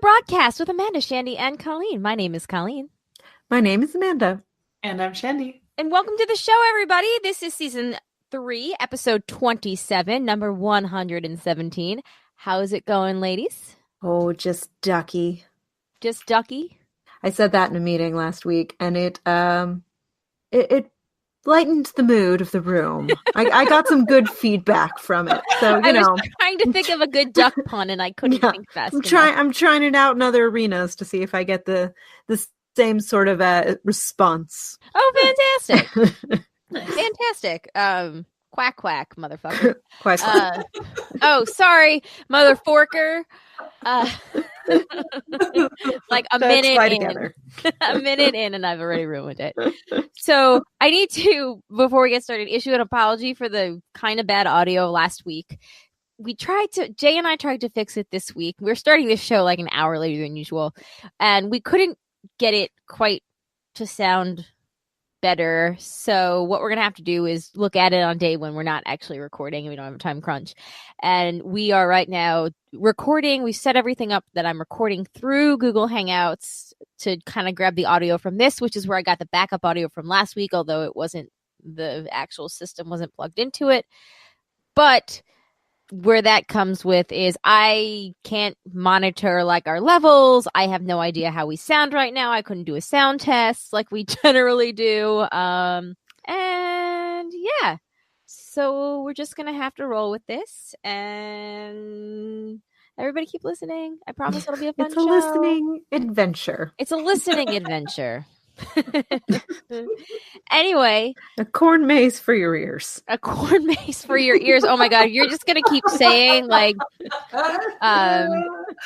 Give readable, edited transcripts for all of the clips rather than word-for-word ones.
broadcast with Amanda, Shandy, and Colleen. My name is Colleen. My name is Amanda. And I'm Shandy. And welcome to the show, everybody. This is season 3, episode 27, number 117. How's it going, ladies? Oh, just ducky. Just ducky? I said that in a meeting last week, and it lightened the mood of the room. I got some good feedback from it. So, I was trying to think of a good duck pun, and I couldn't think fast enough. I'm trying it out in other arenas to see if I get the same sort of response. Oh, fantastic. Fantastic. Quack, quack, motherfucker. Quack, quack. Oh, sorry, mother forker. Like a minute in. A minute in, and I've already ruined it. So I need to, before we get started, issue an apology for the kind of bad audio last week. Jay and I tried to fix it this week. We're starting this show like an hour later than usual, and we couldn't get it quite to sound better. So what we're going to have to do is look at it on day when we're not actually recording and we don't have a time crunch. And we are right now recording. We set everything up that I'm recording through Google Hangouts to kind of grab the audio from this, which is where I got the backup audio from last week, although the actual system wasn't plugged into it. But where that comes with is I can't monitor like our levels. I have no idea how we sound right now. I couldn't do a sound test like we generally do. And yeah, so we're just going to have to roll with this, and everybody keep listening. I promise it'll be a fun show. It's a listening adventure. It's a listening adventure. Anyway, a corn maze for your ears. A corn maze for your ears. Oh my god, you're just gonna keep saying like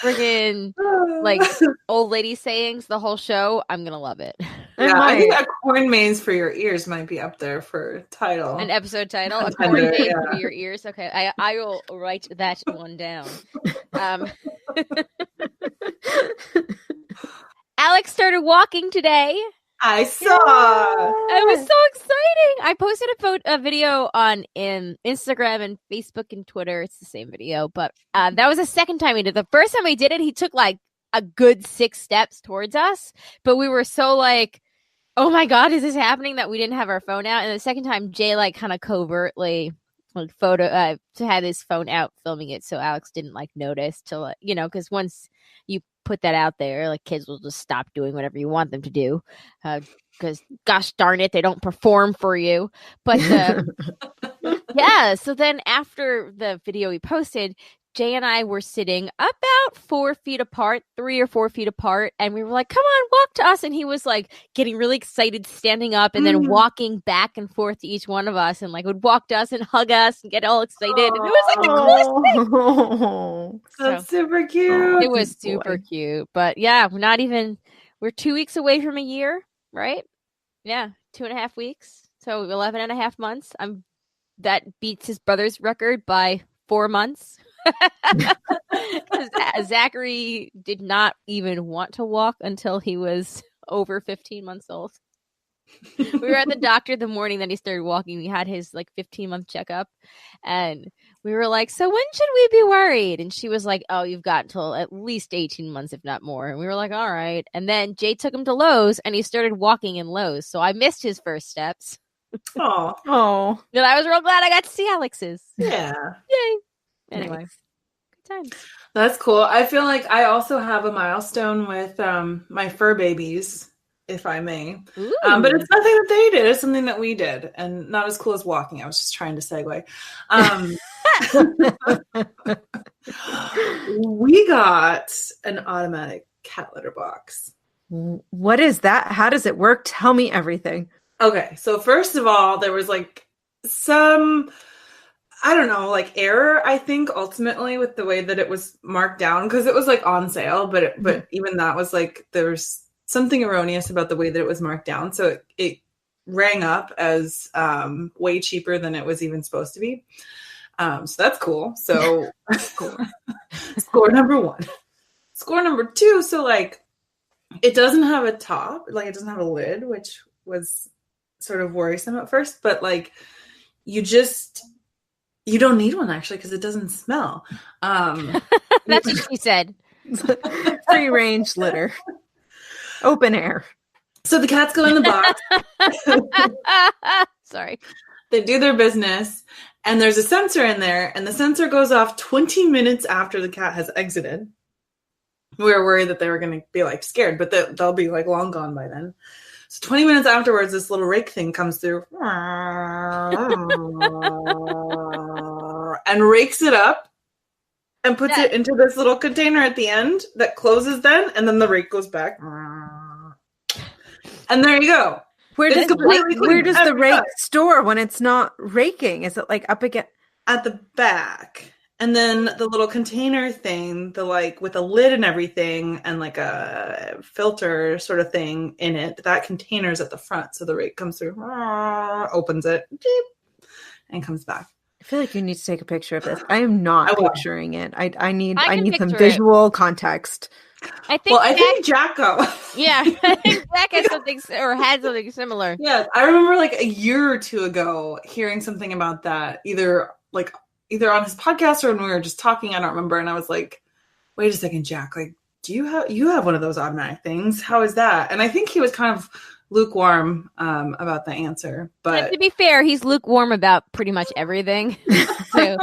friggin' like old lady sayings the whole show. I'm gonna love it. Yeah, I think a corn maze for your ears might be up there for title. An episode title. A corn maze for your ears. Okay, I will write that one down. Alex started walking today. I saw. It was so exciting. I posted a video on Instagram and Facebook and Twitter. It's the same video, but that was the second time he did it. The first time he did it, he took like a good 6 steps towards us, but we were so like, oh my god, is this happening, that we didn't have our phone out. And the second time, Jay like kind of covertly like had his phone out filming it, so Alex didn't like notice till because once you put that out there, like kids will just stop doing whatever you want them to do, because gosh darn it, they don't perform for you. But yeah, so then after the video we posted, Jay and I were sitting about 4 feet apart, 3 or 4 feet apart, and we were like, come on, walk to us. And he was like getting really excited, standing up and then walking back and forth to each one of us, and like would walk to us and hug us and get all excited. And it was like the coolest thing. That's super cute. It was super cute. But yeah, we're 2 weeks away from a year, right? Yeah, 2.5 weeks. So 11.5 months. That beats his brother's record by 4 months. Zachary did not even want to walk until he was over 15 months old. We were at the doctor the morning that he started walking. We had his like 15-month checkup, and we were like, so when should we be worried? And she was like, oh, you've got until at least 18 months, if not more. And we were like, all right. And then Jay took him to Lowe's, and he started walking in Lowe's, so I missed his first steps. Oh. But I was real glad I got to see Alex's. Yeah. Yay. Anyway. Nice. Good times. That's cool. I feel like I also have a milestone with my fur babies, if I may. But it's nothing that they did. It's something that we did, and not as cool as walking. I was just trying to segue. We got an automatic cat litter box. What is that? How does it work? Tell me everything. Okay, so first of all, there was like some, I don't know, like error, I think, ultimately with the way that it was marked down, because it was like on sale, but even that was like, there was something erroneous about the way that it was marked down. So it rang up as way cheaper than it was even supposed to be. So that's cool. So score number 1. Score number 2. So like, it doesn't have a top, like it doesn't have a lid, which was sort of worrisome at first, but like you don't need one actually, because it doesn't smell. That's what she said. Free range litter. Open air. So the cats go in the box. Sorry. They do their business, and there's a sensor in there, and the sensor goes off 20 minutes after the cat has exited. We were worried that they were going to be like scared, but they'll be like long gone by then. So 20 minutes afterwards, this little rake thing comes through and rakes it up and puts it into this little container at the end that closes then, and then the rake goes back. And there you go. Where does the rake store when it's not raking? Is it like up again? At the back. And then the little container thing, the like with a lid and everything and like a filter sort of thing in it, that container's at the front. So the rake comes through, opens it, and comes back. I feel like you need to take a picture of this. I am not picturing it. I need some visual context. I think Jacko. Yeah, I think Jack had something similar. Yeah, I remember like a year or two ago hearing something about that, either on his podcast or when we were just talking. I don't remember. And I was like, "Wait a second, Jack. Like, do you have one of those automatic things? How is that?" And I think he was kind of lukewarm about the answer. But to be fair, he's lukewarm about pretty much everything. So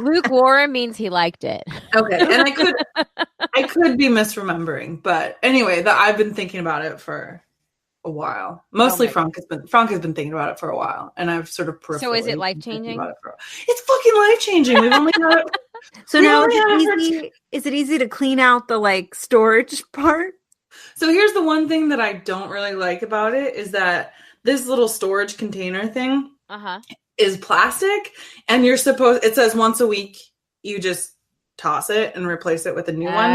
lukewarm means he liked it. Okay, and I could be misremembering, but anyway, I've been thinking about it for a while. Mostly Frank has been thinking about it for a while, and I've sort of peripherally. So is it life changing? It's fucking life changing. We've only got it. So now is it easy to clean out the like storage part? So here's the one thing that I don't really like about it is that this little storage container thing is plastic, and it says once a week you just toss it and replace it with a new one.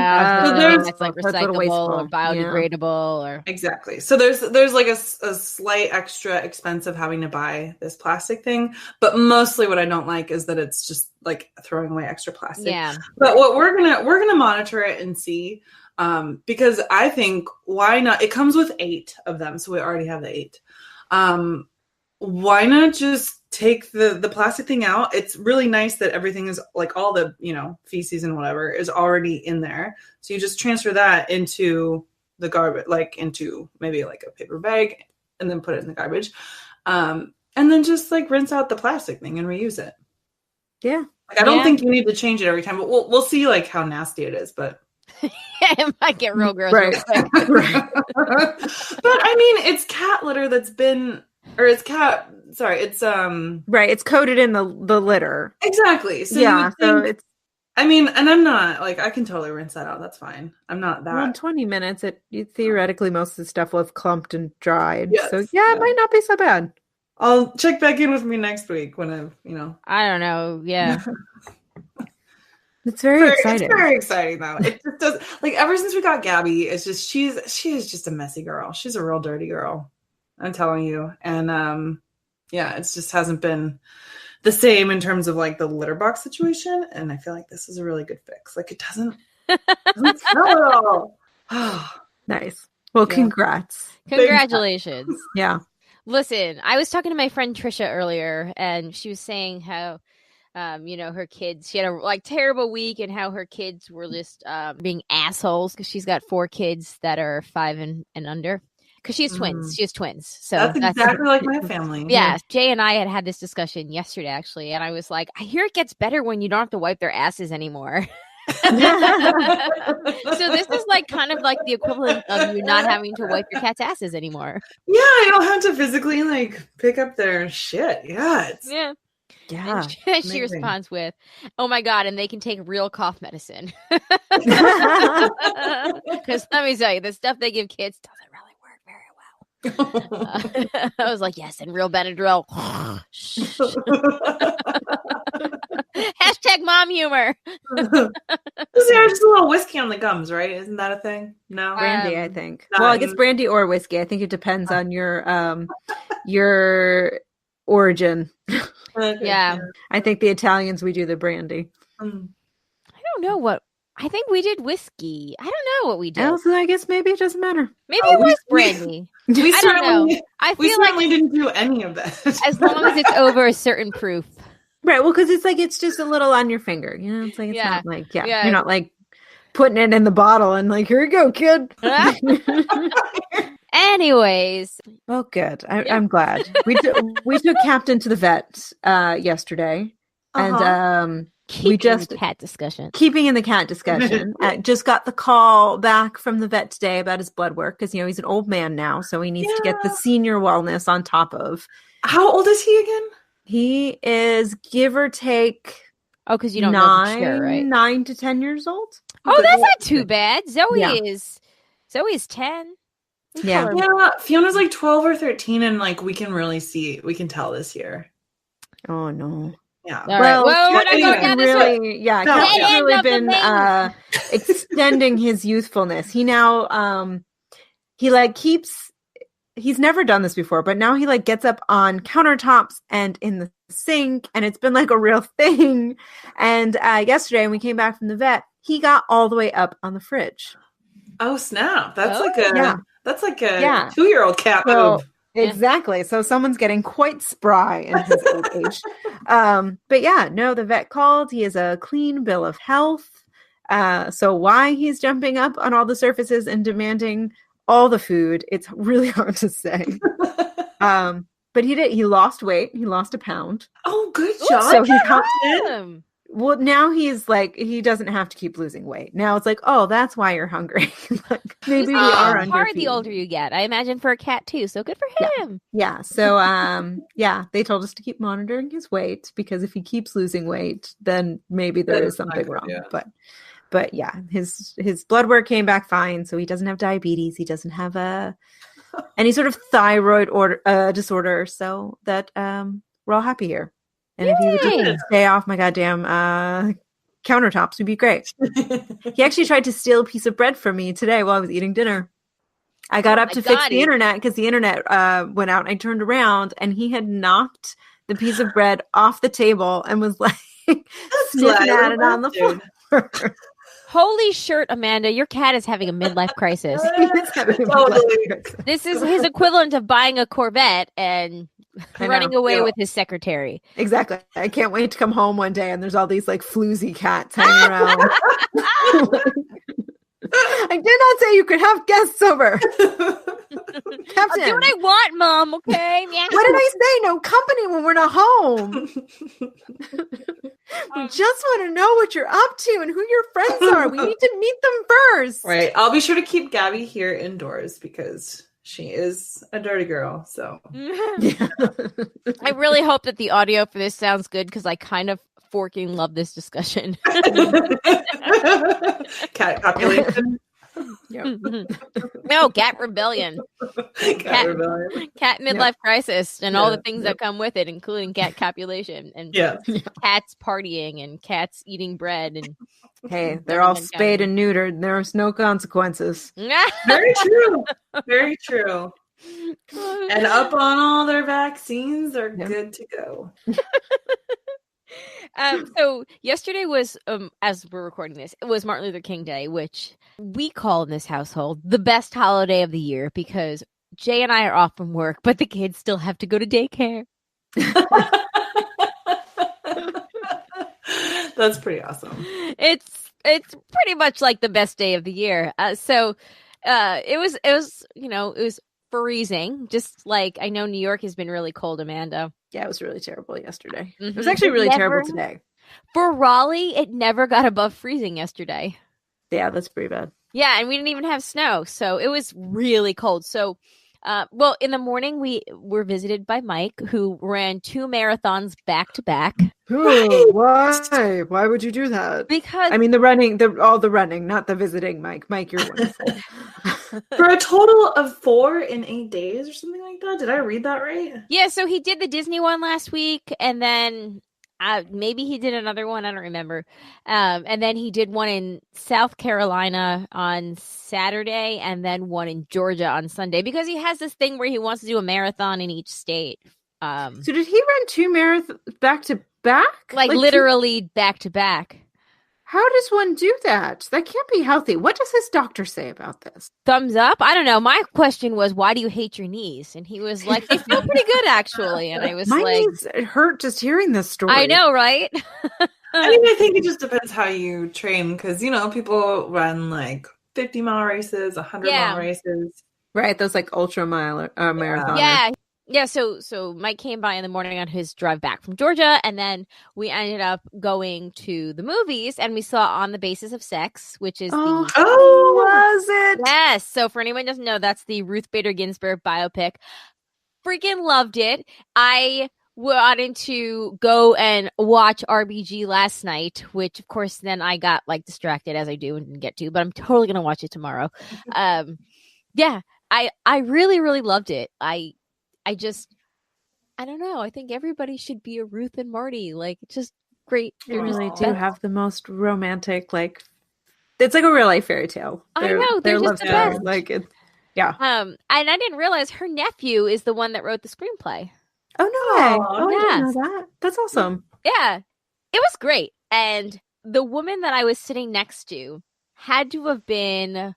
So it's like recyclable or biodegradable or exactly. So there's like a slight extra expense of having to buy this plastic thing, but mostly what I don't like is that it's just like throwing away extra plastic. Yeah. But what we're gonna monitor it and see, because I think why not? It comes with 8 of them, so we already have the 8. Why not just take the plastic thing out? It's really nice that everything is like all the, feces and whatever is already in there. So you just transfer that into the garbage, like into maybe like a paper bag and then put it in the garbage. And then just like rinse out the plastic thing and reuse it. Yeah. Like, I don't think you need to change it every time, but we'll see like how nasty it is, but it might get real gross. Right. Right. But I mean, it's cat litter that's been, or it's cat, sorry, it's right, it's coated in the litter. Exactly. So yeah, so it's, I mean, and I'm not like, I can totally rinse that out. That's fine. I'm not that. Well, in 20 minutes, theoretically most of the stuff will have clumped and dried. Yes, so yeah, it might not be so bad. I'll check back in with me next week when I don't know. Yeah. It's very exciting. It's very exciting though. It just does, like, ever since we got Gabby, it's just she is just a messy girl. She's a real dirty girl. I'm telling you. And yeah, it just hasn't been the same in terms of like the litter box situation. And I feel like this is a really good fix. Like, it doesn't smell at all. Nice. Well, yeah. Congrats. Congratulations. Yeah. Listen, I was talking to my friend Trisha earlier, and she was saying how her kids, she had a terrible week, and how her kids were just being assholes because she's got 4 kids that are 5 and under. Because she has twins. She has twins. So that's exactly like my family. Yeah. Jay and I had this discussion yesterday, actually. And I was like, I hear it gets better when you don't have to wipe their asses anymore. So this is like kind of like the equivalent of you not having to wipe your cat's asses anymore. Yeah, I don't have to physically like pick up their shit. Yeah. Yeah. Yeah. She responds with, "Oh my God," and they can take real cough medicine. Because let me tell you, the stuff they give kids doesn't really work very well. I was like, yes, and real Benadryl. Hashtag mom humor. Just a little whiskey on the gums, right? Isn't that a thing? No, brandy. I think. Well, I guess brandy or whiskey. I think it depends on your origin. Okay. Yeah. I think the Italians, we do the brandy. I don't know what. I think we did whiskey. I don't know what we did. Also, I guess maybe it doesn't matter. Maybe it was brandy. I don't know. I feel certainly didn't do any of that. As long as it's over a certain proof. Right. Well, because it's just a little on your finger. It's like, it's not like, you're not like putting it in the bottle and like, here you go, kid. Anyways. Oh, good. I'm glad. We took Captain to the vet yesterday. And we just cat discussion. Keeping in the cat discussion. Just got the call back from the vet today about his blood work because he's an old man now, so he needs to get the senior wellness on top of. How old is he again? He is give or take. Oh, because you don't know for sure, right? 9 to 10 years old. Oh, that's not too bad. Zoe's 10. Yeah. Fiona's like 12 or 13, and like we can tell this year. Oh no. Yeah. Well, we're not going down this way. Yeah, Cat's really been extending his youthfulness. He now he's never done this before, but now he like gets up on countertops and in the sink, and it's been like a real thing. And yesterday when we came back from the vet, he got all the way up on the fridge. Oh snap. That's like a 2-year-old cat move. Exactly. So someone's getting quite spry in his old age. But yeah, no, the vet called. He has a clean bill of health. So why he's jumping up on all the surfaces and demanding all the food, it's really hard to say. But he lost weight. He lost 1 pound. Oh, good job. So he hopped in. Well, now he's like, he doesn't have to keep losing weight. Now it's like, oh, that's why you're hungry. Like, maybe we are hard the older you get. I imagine for a cat too. So good for him. Yeah. So, they told us to keep monitoring his weight because if he keeps losing weight, then maybe there is something wrong. Yeah. But yeah, his blood work came back fine. So he doesn't have diabetes. He doesn't have any sort of thyroid disorder. So that we're all happy here. And if he would just stay off my goddamn countertops, would be great. He actually tried to steal a piece of bread from me today while I was eating dinner. I got up to fix the internet because the internet went out. And I turned around and he had knocked the piece of bread off the table and was like sniffing at it on the floor. Holy shirt, Amanda, your cat is having a midlife crisis. This is his equivalent of buying a Corvette and running away with his secretary. Exactly. I can't wait to come home one day and there's all these like floozy cats hanging around. I did not say you could have guests over. Captain. I'll do what I want, Mom, okay? Yeah. What did I say? No company when we're not home. We just want to know what you're up to and who your friends are. We need to meet them first. Right. I'll be sure to keep Gabby here indoors because she is a dirty girl. So yeah. I really hope that the audio for this sounds good because I kind of forking love this discussion. Cat population. Yep. No, cat rebellion. Cat midlife crisis and all the things that come with it, including cat copulation and cats partying and cats eating bread and hey, they're all spayed and neutered. There's no consequences. Very true. Very true. And up on all their vaccines, they're good to go. So yesterday was, as we're recording this, it was Martin Luther King Day, which we call in this household the best holiday of the year because Jay and I are off from work, but the kids still have to go to daycare. That's pretty awesome. It's pretty much like the best day of the year. So it was freezing. Just like I know New York has been really cold, Amanda. Yeah, it was really terrible yesterday. Mm-hmm. It was actually really terrible today. For Raleigh, it never got above freezing yesterday. Yeah, that's pretty bad. Yeah, and we didn't even have snow, so it was really cold. So, in the morning, we were visited by Mike, who ran 2 marathons back to back. Why? Why would you do that? Because I mean, the running, not the visiting. Mike, you're wonderful. For a total of 4 in 8 days or something like that. Did I read that right? Yeah, so he did the Disney one last week, and then maybe he did another one. I don't remember. And then he did one in South Carolina on Saturday, and then one in Georgia on Sunday, because he has this thing where he wants to do a marathon in each state. So did he run 2 marathons back to back? Like literally back to back. How does one do that? That can't be healthy. What does his doctor say about this? Thumbs up? I don't know. My question was, why do you hate your knees? And he was like, they feel pretty good, actually. And I was My knees hurt just hearing this story. I know, right? I mean, I think it just depends how you train because, people run like 50-mile races, 100-mile races. Right. Those like ultra mile marathon. Yeah. Yeah. So Mike came by in the morning on his drive back from Georgia. And then we ended up going to the movies and we saw On the Basis of Sex, which is was it? Yes. So for anyone who doesn't know, that's the Ruth Bader Ginsburg biopic. Freaking loved it. I wanted to go and watch RBG last night, which of course then I got like distracted as I do and didn't get to, but I'm totally going to watch it tomorrow. Yeah, I really, really loved it. I don't know. I think everybody should be a Ruth and Marty. Like, it's just great. They really do have the most romantic, like, it's like a real life fairy tale. I know. They're just the best. Like, it's, yeah. And I didn't realize her nephew is the one that wrote the screenplay. Oh, no way. Oh, yeah. I didn't know that. That's awesome. Yeah. It was great. And the woman that I was sitting next to had to have been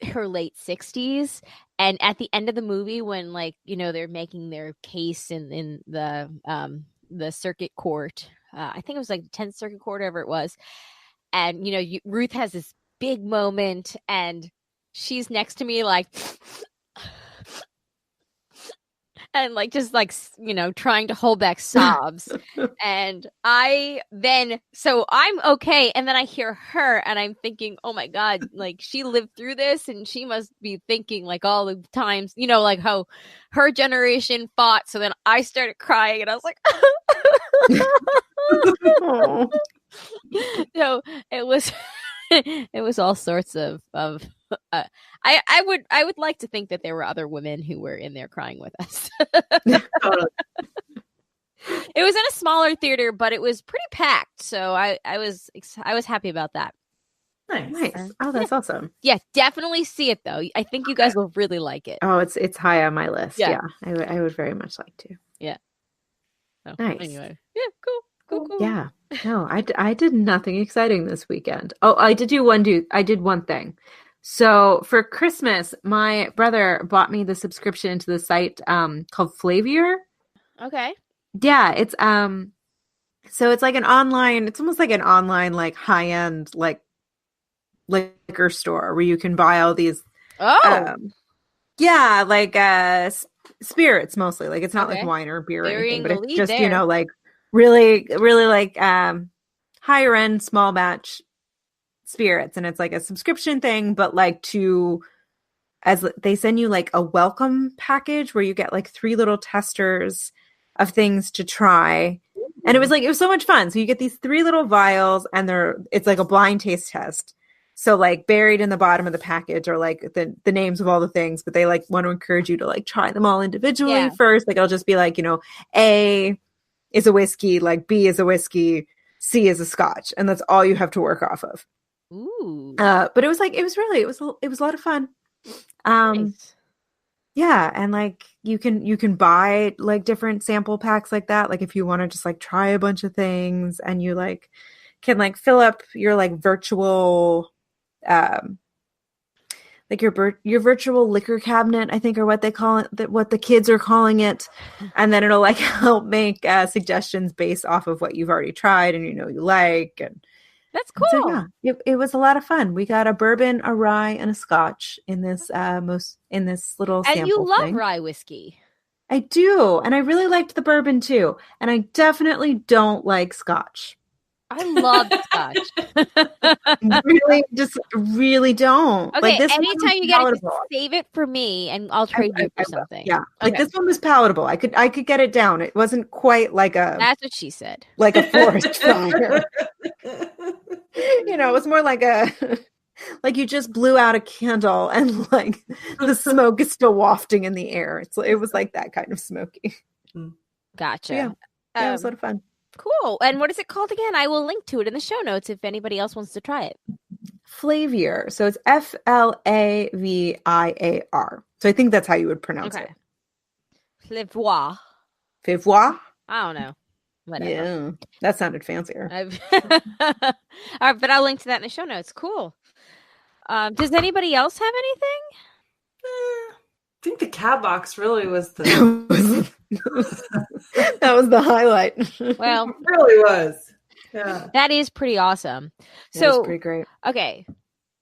her late 60s. And at the end of the movie, when they're making their case in the circuit court, I think it was like the 10th Circuit Court, whatever it was. And, Ruth has this big moment and she's next to me like, and trying to hold back sobs. And so I'm okay. And then I hear her and I'm thinking, oh my God, like she lived through this and she must be thinking like all the times, like how her generation fought. So then I started crying and I was like, so it was all sorts of I would like to think that there were other women who were in there crying with us. It was in a smaller theater, but it was pretty packed, so I was happy about that. Nice. Oh, that's awesome. Yeah, definitely see it though. I think you guys will really like it. Oh, it's high on my list. Yeah, I would very much like to. Yeah. Oh, nice. Anyway, yeah, cool. Yeah. No, I did nothing exciting this weekend. Oh, I did one thing. So for Christmas, my brother bought me the subscription to the site called Flavier. Okay. Yeah, it's so it's like it's almost like an online like high-end like liquor store where you can buy all these spirits mostly. Like it's not like wine or beer or anything, but it's just like really like higher end small batch spirits, and it's like a subscription thing, but like as they send you like a welcome package where you get like 3 little testers of things to try. And it was so much fun. So you get these 3 little vials and it's like a blind taste test. So like buried in the bottom of the package are like the names of all the things, but they like want to encourage you to like try them all individually first. Like it'll just be like, A is a whiskey, like B is a whiskey, C is a scotch. And that's all you have to work off of. Ooh. But it was a lot of fun. Nice. Yeah, and like you can buy like different sample packs like that. Like if you want to just like try a bunch of things, and you like can like fill up your like virtual like your virtual liquor cabinet, I think, or what they call it, what the kids are calling it. And then it'll like help make suggestions based off of what you've already tried and you like. And that's cool. So, yeah, it was a lot of fun. We got a bourbon, a rye, and a scotch in this little sample and you love thing. Rye whiskey. I do, and I really liked the bourbon too. And I definitely don't like scotch. I love scotch. really don't. Okay, like, this anytime you get it, save it for me, and I'll trade you for something. Yeah, like this one was palatable. I could get it down. It wasn't quite like a. That's what she said. Like a forest fire. It was more like like you just blew out a candle and like the smoke is still wafting in the air. It was like that kind of smoky. Gotcha. Yeah, it was a lot of fun. Cool. And what is it called again? I will link to it in the show notes if anybody else wants to try it. Flavier. So it's Flaviar. So I think that's how you would pronounce it. Flavier. Flavier? I don't know. Whatever. Yeah, that sounded fancier. All right, but I'll link to that in the show notes. Cool. Does anybody else have anything? I think the cat box really was the that was the highlight. Well, it really was. Yeah. That is pretty awesome. So pretty great. Okay.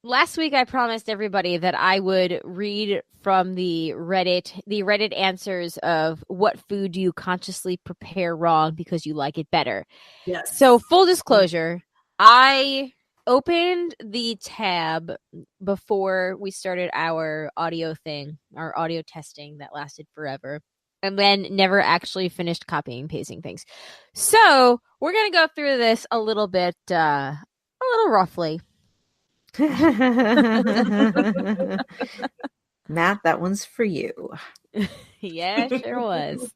Last week I promised everybody that I would read from the Reddit answers of what food do you consciously prepare wrong because you like it better. Yes. So full disclosure, I opened the tab before we started our audio testing that lasted forever, and then never actually finished copying and pasting things. So we're going to go through this a little bit, a little roughly. Matt, that one's for you. Yeah, sure was.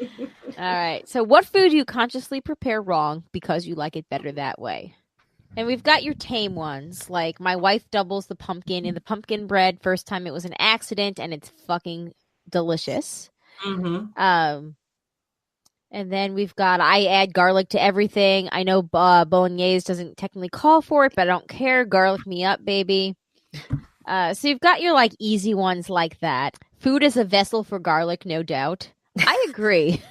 All right. So what food do you consciously prepare wrong because you like it better that way? And we've got your tame ones, like my wife doubles the pumpkin in the pumpkin bread. First time it was an accident, and it's fucking delicious. Mm-hmm. And then we've got I add garlic to everything. I know bolognese doesn't technically call for it, but I don't care. Garlic me up, baby. So you've got your like easy ones like that. Food is a vessel for garlic, no doubt. I agree.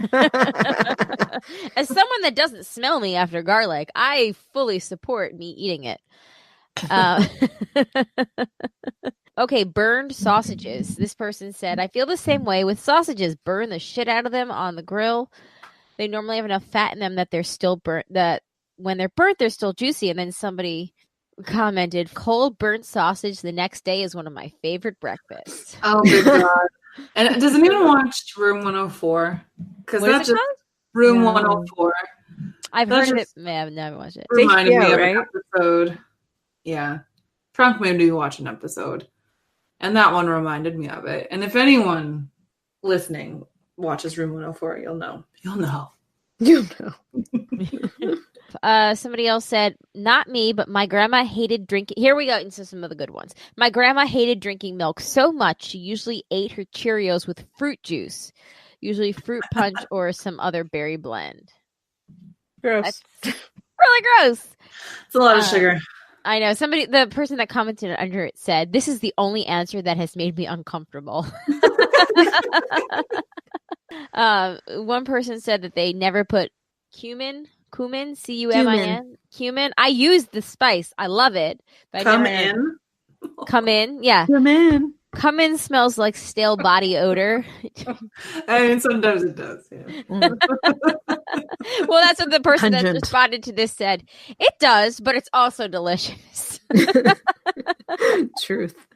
As someone that doesn't smell me after garlic, I fully support me eating it. Okay, burned sausages. This person said, I feel the same way with sausages. Burn the shit out of them on the grill. They normally have enough fat in them that they're still burnt, that when they're burnt, they're still juicy. And then somebody commented, cold burnt sausage the next day is one of my favorite breakfasts. Oh my God. And does anyone watch Room 104? Because that's just Room 104. I've heard of it. I've never watched it. Reminded me of an episode. Yeah. Trunk made me watch an episode. And that one reminded me of it. And if anyone listening watches Room 104, you'll know. You'll know. Somebody else said, not me, but my grandma hated drinking. Here we go into some of the good ones. My grandma hated drinking milk so much she usually ate her Cheerios with fruit juice, usually fruit punch or some other berry blend. Gross. That's really gross. It's a lot of sugar. I know. The person that commented under it said, this is the only answer that has made me uncomfortable. One person said that they never put cumin, C-U-M-I-N, cumin. I use the spice. I love it. But Come in? Yeah. Come in smells like stale body odor. I mean, sometimes it does. Yeah. Well, that's what the person that responded to this said. It does, but it's also delicious. Truth.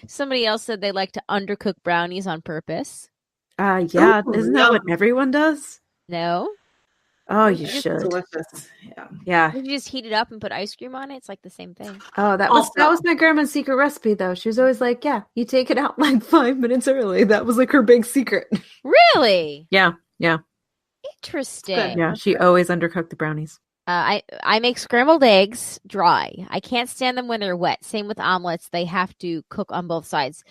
Somebody else said they like to undercook brownies on purpose. Yeah. Isn't that what everyone does? No. Oh, you should. It's delicious. Yeah. You just heat it up and put ice cream on it. It's like the same thing. Oh, that was my grandma's secret recipe, though. She was always like, "Yeah, you take it out like 5 minutes early." That was like her big secret. Really? Yeah. Interesting. Good. Yeah, she always undercooked the brownies. I make scrambled eggs dry. I can't stand them when they're wet. Same with omelets; they have to cook on both sides.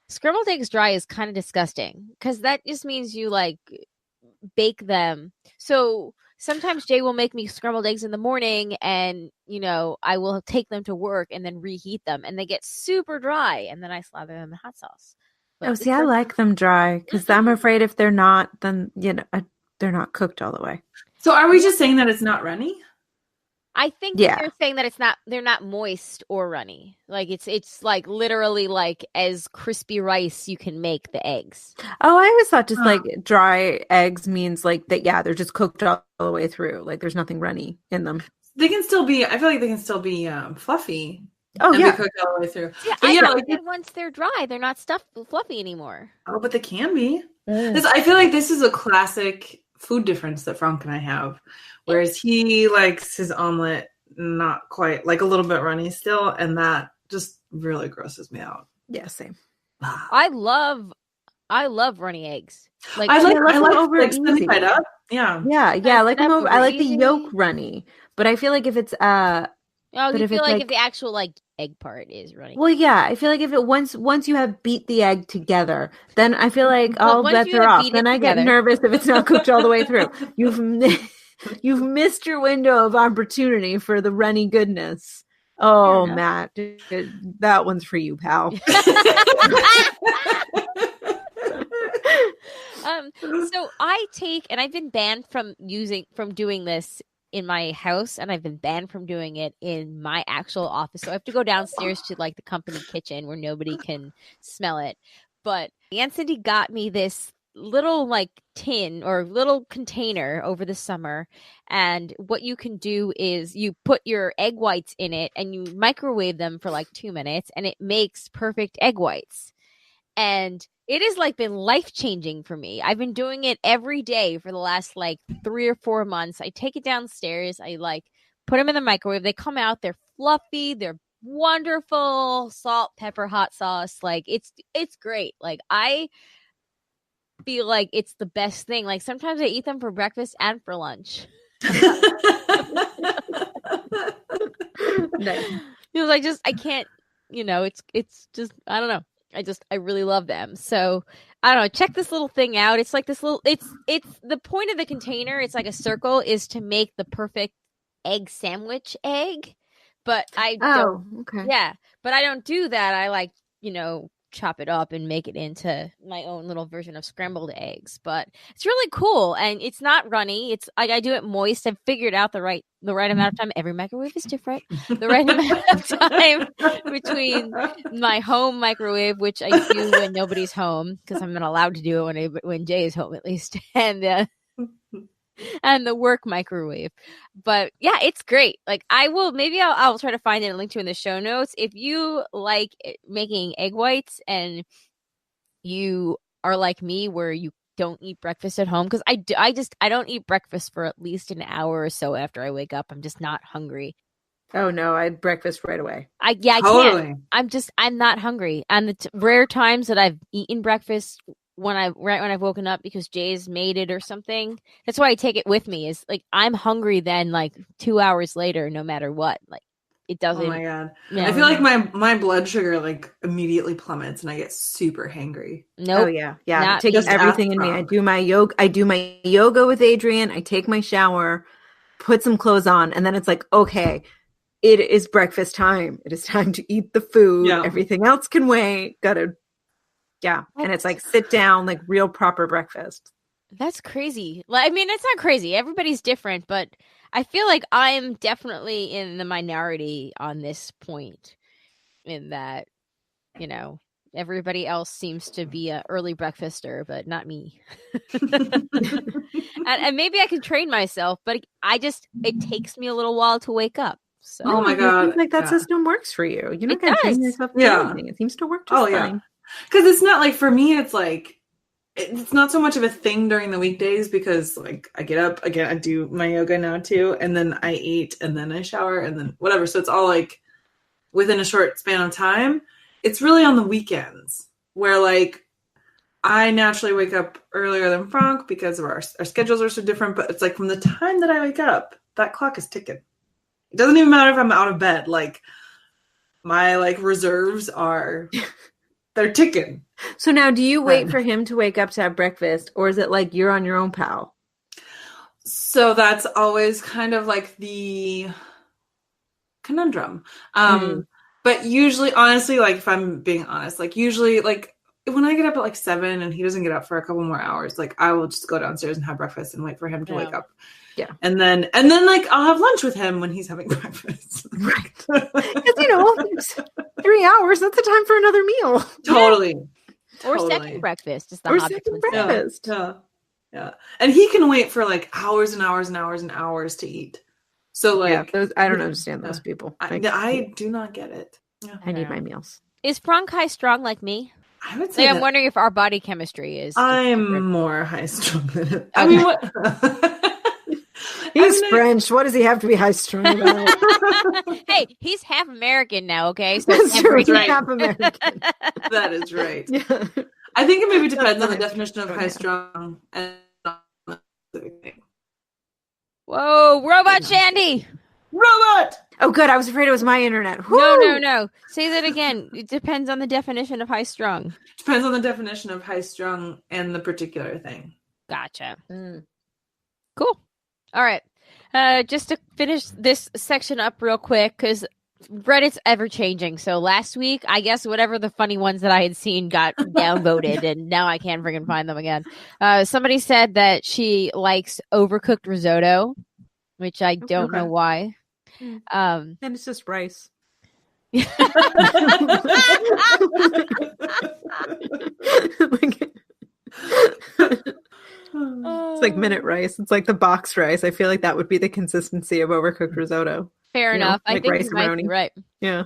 Scrambled eggs dry is kind of disgusting because that just means you like bake them. So sometimes Jay will make me scrambled eggs in the morning, and I will take them to work and then reheat them, and they get super dry, and then I slather them in hot sauce. But I like them dry because I'm afraid if they're not, then they're not cooked all the way. So are we just saying that it's not runny? I think they're saying that they're not moist or runny. Like it's like literally like as crispy rice you can make the eggs. Oh, I always thought just like dry eggs means like that. Yeah, they're just cooked all the way through. Like there's nothing runny in them. They can still be. I feel like they can still be fluffy. Oh and yeah, be cooked all the way through. Yeah, I know that once they're dry, they're not fluffy anymore. Oh, but they can be. I feel like this is a classic food difference that Frank and I have. Whereas he likes his omelet not quite, like a little bit runny still, and that just really grosses me out. Yeah, same. I love runny eggs. Like I like over easy. Up. Yeah. I like them over. I like the yolk runny, but I feel like if it's you feel like if the actual like egg part is runny. Well, yeah, I feel like if it once you have beat the egg together, then I feel like all bets are off. Then I get nervous if it's not cooked all the way through. You've missed your window of opportunity for the runny goodness. Oh, Matt, that one's for you, pal. So I take, and I've been banned from doing this in my house, and I've been banned from doing it in my actual office. So I have to go downstairs to like the company kitchen where nobody can smell it. But Aunt Cindy got me this little like tin or little container over the summer, and what you can do is you put your egg whites in it and you microwave them for like 2 minutes, and it makes perfect egg whites. And it has like been life-changing for me. I've been doing it every day for the last like 3 or 4 months. I take it downstairs, I like put them in the microwave, they come out, they're fluffy, they're wonderful, salt, pepper, hot sauce. Like it's great. Like I feel like it's the best thing. Like sometimes I eat them for breakfast and for lunch. Nice. I can't, it's just, I don't know. I really love them. So I don't know. Check this little thing out. It's like this little, it's the point of the container. It's like a circle is to make the perfect egg sandwich egg. But I don't, but I don't do that. I like, chop it up and make it into my own little version of scrambled eggs. But it's really cool, and it's not runny. It's I do it moist. I've figured out the right amount of time. Every microwave is different. The right amount of time between my home microwave, which I do when nobody's home because I'm not allowed to do it when Jay is home at least, and the work microwave. But yeah, it's great. Like I'll try to find it and link to in the show notes. If you like making egg whites and you are like me where you don't eat breakfast at home, because I don't eat breakfast for at least an hour or so after I wake up. I'm just not hungry. Oh no, I had breakfast right away. I can't. I'm not hungry. And the rare times that I've eaten breakfast when I've woken up because Jay's made it or something. That's why I take it with me. Is like I'm hungry then like 2 hours later, no matter what. Like it doesn't. Oh my god! Yeah. I feel like my blood sugar like immediately plummets and I get super hangry. Nope. Oh yeah. It takes everything in me. I do my yoga with Adrian. I take my shower, put some clothes on, and then it's like, okay, it is breakfast time. It is time to eat the food. Yeah. Everything else can wait. Yeah, and it's like sit down, like real proper breakfast. That's crazy. I mean, it's not crazy. Everybody's different, but I feel like I'm definitely in the minority on this point in that, everybody else seems to be an early breakfaster, but not me. and maybe I can train myself, but it takes me a little while to wake up. So. Oh my God. It seems like that system works for you. You're not going to train yourself to do anything. It seems to work just fine. Because it's not like, for me, it's like, it's not so much of a thing during the weekdays because like I get up, again, I do my yoga now too, and then I eat and then I shower and then whatever. So it's all like within a short span of time. It's really on the weekends where like I naturally wake up earlier than Frank because of our schedules are so different. But it's like from the time that I wake up, that clock is ticking. It doesn't even matter if I'm out of bed. Like my like reserves are... They're ticking. So now do you wait for him to wake up to have breakfast, or is it like you're on your own, pal? So that's always kind of like the conundrum. But usually, honestly, like if I'm being honest, like usually like when I get up at like 7 and he doesn't get up for a couple more hours, like I will just go downstairs and have breakfast and wait for him to wake up. Yeah. And then like I'll have lunch with him when he's having breakfast. Right. Because 3 hours, that's the time for another meal. Totally. Or second breakfast. Just second breakfast. Yeah. And he can wait for like hours and hours and hours and hours to eat. So like I don't understand those people. I do not get it. Yeah. I need my meals. Is Frank high strong like me? I would say I'm wondering if our body chemistry is. I'm more high strung than it. I mean, what? He's French. What does he have to be high strung about? Hey, he's half American now, okay? So that's true. He's half American. That is right. Yeah. I think it maybe depends on the definition of high strung and Whoa, robot Shandy! Robot! Oh, good. I was afraid it was my internet. Woo! No. Say that again. It depends on the definition of high strung. Depends on the definition of high strung and the particular thing. Gotcha. Cool. All right. Just to finish this section up real quick, because Reddit's ever changing. So last week, I guess whatever the funny ones that I had seen got downvoted, and now I can't freaking find them again. Somebody said that she likes overcooked risotto. which I don't know why. And it's just rice. It's like minute rice. It's like the boxed rice. I feel like that would be the consistency of overcooked risotto. Fair enough. Like I think rice you might be right. Yeah.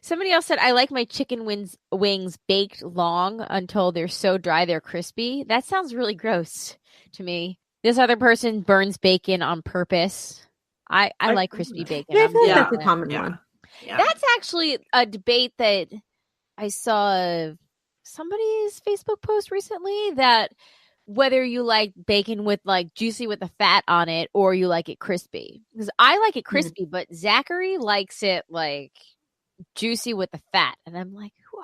Somebody else said, I like my chicken wings baked long until they're so dry they're crispy. That sounds really gross to me. This other person burns bacon on purpose. I like crispy bacon. Yeah, I feel like that's a common one. Yeah. That's actually a debate that I saw somebody's Facebook post recently, that whether you like bacon with like juicy with the fat on it or you like it crispy. Because I like it crispy, but Zachary likes it like juicy with the fat. And I'm like, who are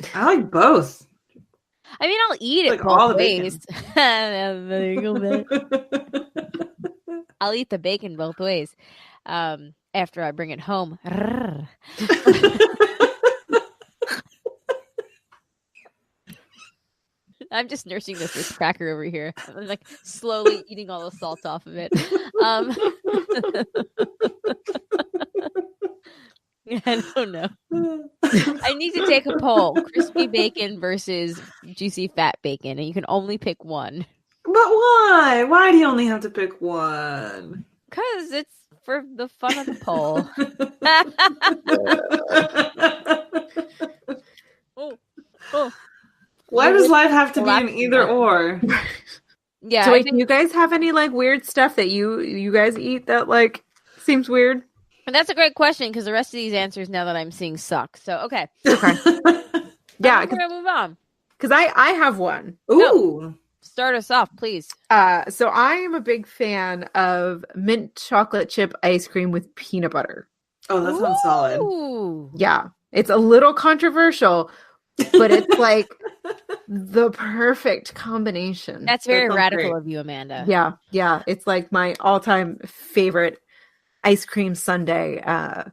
you? I like both. I mean, I'll eat it like both all the ways. There you go, man. I'll eat the bacon both ways after I bring it home. I'm just nursing this cracker over here. I'm like slowly eating all the salt off of it. I don't know. I need to take a poll. Crispy bacon versus juicy fat bacon. And you can only pick one. But why? Why do you only have to pick one? Because it's for the fun of the poll. Oh. Why does life have to be an either or? Yeah. So wait, do you guys have any like weird stuff that you guys eat that like seems weird? And that's a great question because the rest of these answers now that I'm seeing suck. So okay. Yeah, we're gonna move on. Because I have one. Ooh. Start us off, please. So I am a big fan of mint chocolate chip ice cream with peanut butter. Oh, that sounds solid. Ooh. Yeah. It's a little controversial, but it's like the perfect combination. That's very radical great. of you, Amanda. Yeah. Yeah. It's like my all-time favorite ice cream sundae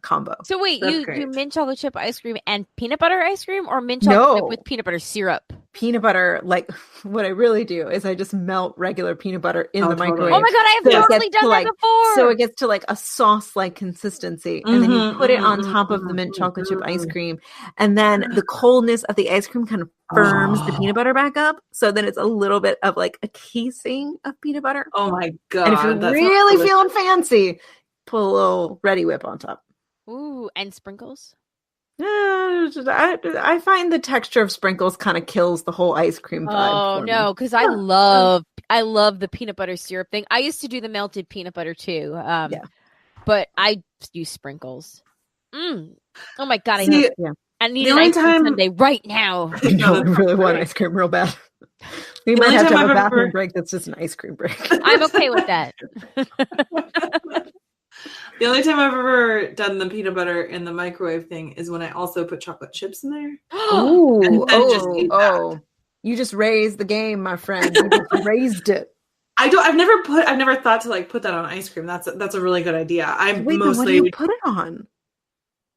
combo. So wait, That's you great. do mint chocolate chip ice cream and peanut butter ice cream, or mint chocolate chip with peanut butter syrup? Peanut butter, like what I really do is I just melt regular peanut butter in the microwave. Oh my god, I have totally done that before. So it gets to like a sauce-like consistency, and then you put it on top of the mint chocolate chip ice cream, and then the coldness of the ice cream kind of firms the peanut butter back up. So then it's a little bit of like a casing of peanut butter. Oh my god! And if you're really feeling fancy, put a little Ready Whip on top. Ooh, and sprinkles. I find the texture of sprinkles kind of kills the whole ice cream vibe. Oh no, because I love the peanut butter syrup thing. I used to do the melted peanut butter too. But I use sprinkles. Oh my god, I need an ice cream sundae right now. I really want ice cream real bad. We might have to have a bathroom break that's just an ice cream break. I'm okay with that. The only time I've ever done the peanut butter in the microwave thing is when I also put chocolate chips in there. You just raised the game, my friend. You just raised it. I've never thought to like put that on ice cream. That's a really good idea. Wait, what do you put it on?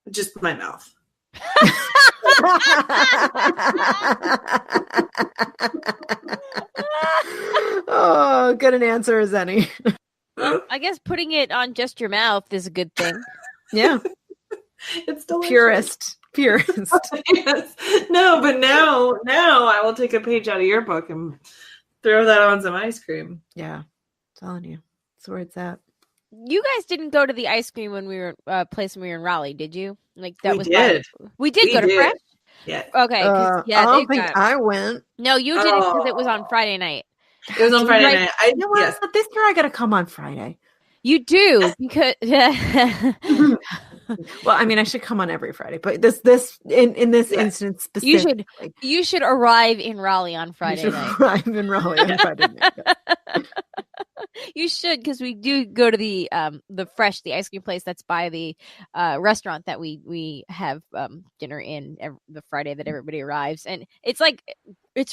Just my mouth. Oh, good an answer as any. I guess putting it on just your mouth is a good thing. Yeah. It's delicious. Purist. Yes. No, but now I will take a page out of your book and throw that on some ice cream. Yeah. I'm telling you. That's where it's at. You guys didn't go to the ice cream when we were place when we were in Raleigh, did you? Like that we was did. We did go to Fresh? Yeah. Okay. I don't think I went. No, you didn't because it was on Friday night. It was on Friday night. You know what? But this year I got to come on Friday. You do because well, I mean, I should come on every Friday, but this in this instance specifically, you should arrive in Raleigh on Friday night. Arrive in Raleigh on Friday night. You should, because we do go to the Fresh, the ice cream place that's by the restaurant that we have dinner in the Friday that everybody arrives, and it's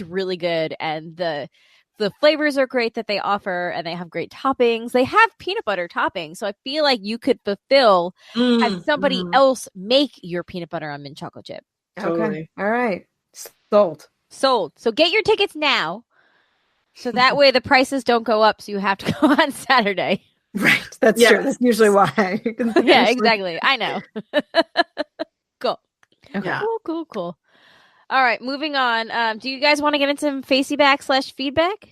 really good, and the flavors are great that they offer, and they have great toppings. They have peanut butter toppings, so I feel like you could have somebody else make your peanut butter on mint chocolate chip. Totally. Okay, all right, sold. So get your tickets now. So that way the prices don't go up, so you have to go on Saturday. Right. That's true. That's usually why. Yeah, exactly. I know. Cool. Okay. Yeah. Cool. All right, moving on. Do you guys want to get into some facey back / feedback?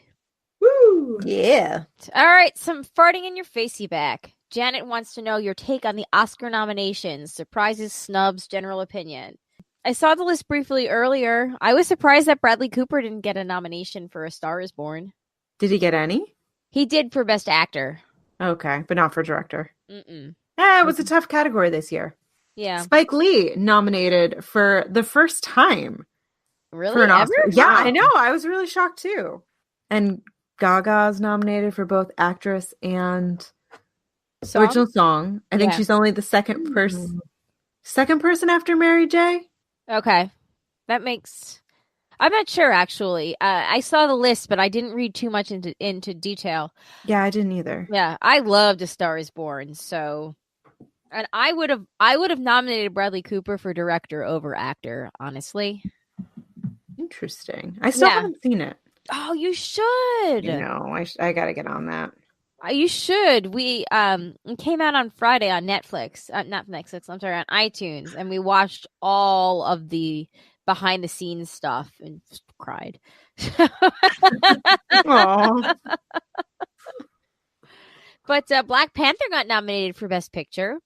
Woo! Yeah. All right, some farting in your facey back. Janet wants to know your take on the Oscar nominations, surprises, snubs, general opinion. I saw the list briefly earlier. I was surprised that Bradley Cooper didn't get a nomination for A Star is Born. Did he get any? He did for Best Actor. Okay, but not for director. Mm-mm. It was a tough category this year. Yeah. Spike Lee nominated for the first time. Really? For an Ever? Oscar. Yeah, I know. I was really shocked too. And Gaga's nominated for both actress and original song. I think she's only the second person after Mary J. Okay. That makes... I'm not sure, actually. I saw the list, but I didn't read too much into detail. Yeah, I didn't either. Yeah, I loved A Star is Born, so... And I would have nominated Bradley Cooper for director over actor, honestly. Interesting. I still haven't seen it. Oh, you should. I gotta get on that. You should. It came out on Friday on Netflix. Not Netflix, I'm sorry, on iTunes. And we watched all of the behind the scenes stuff and just cried. Aww. But Black Panther got nominated for Best Picture.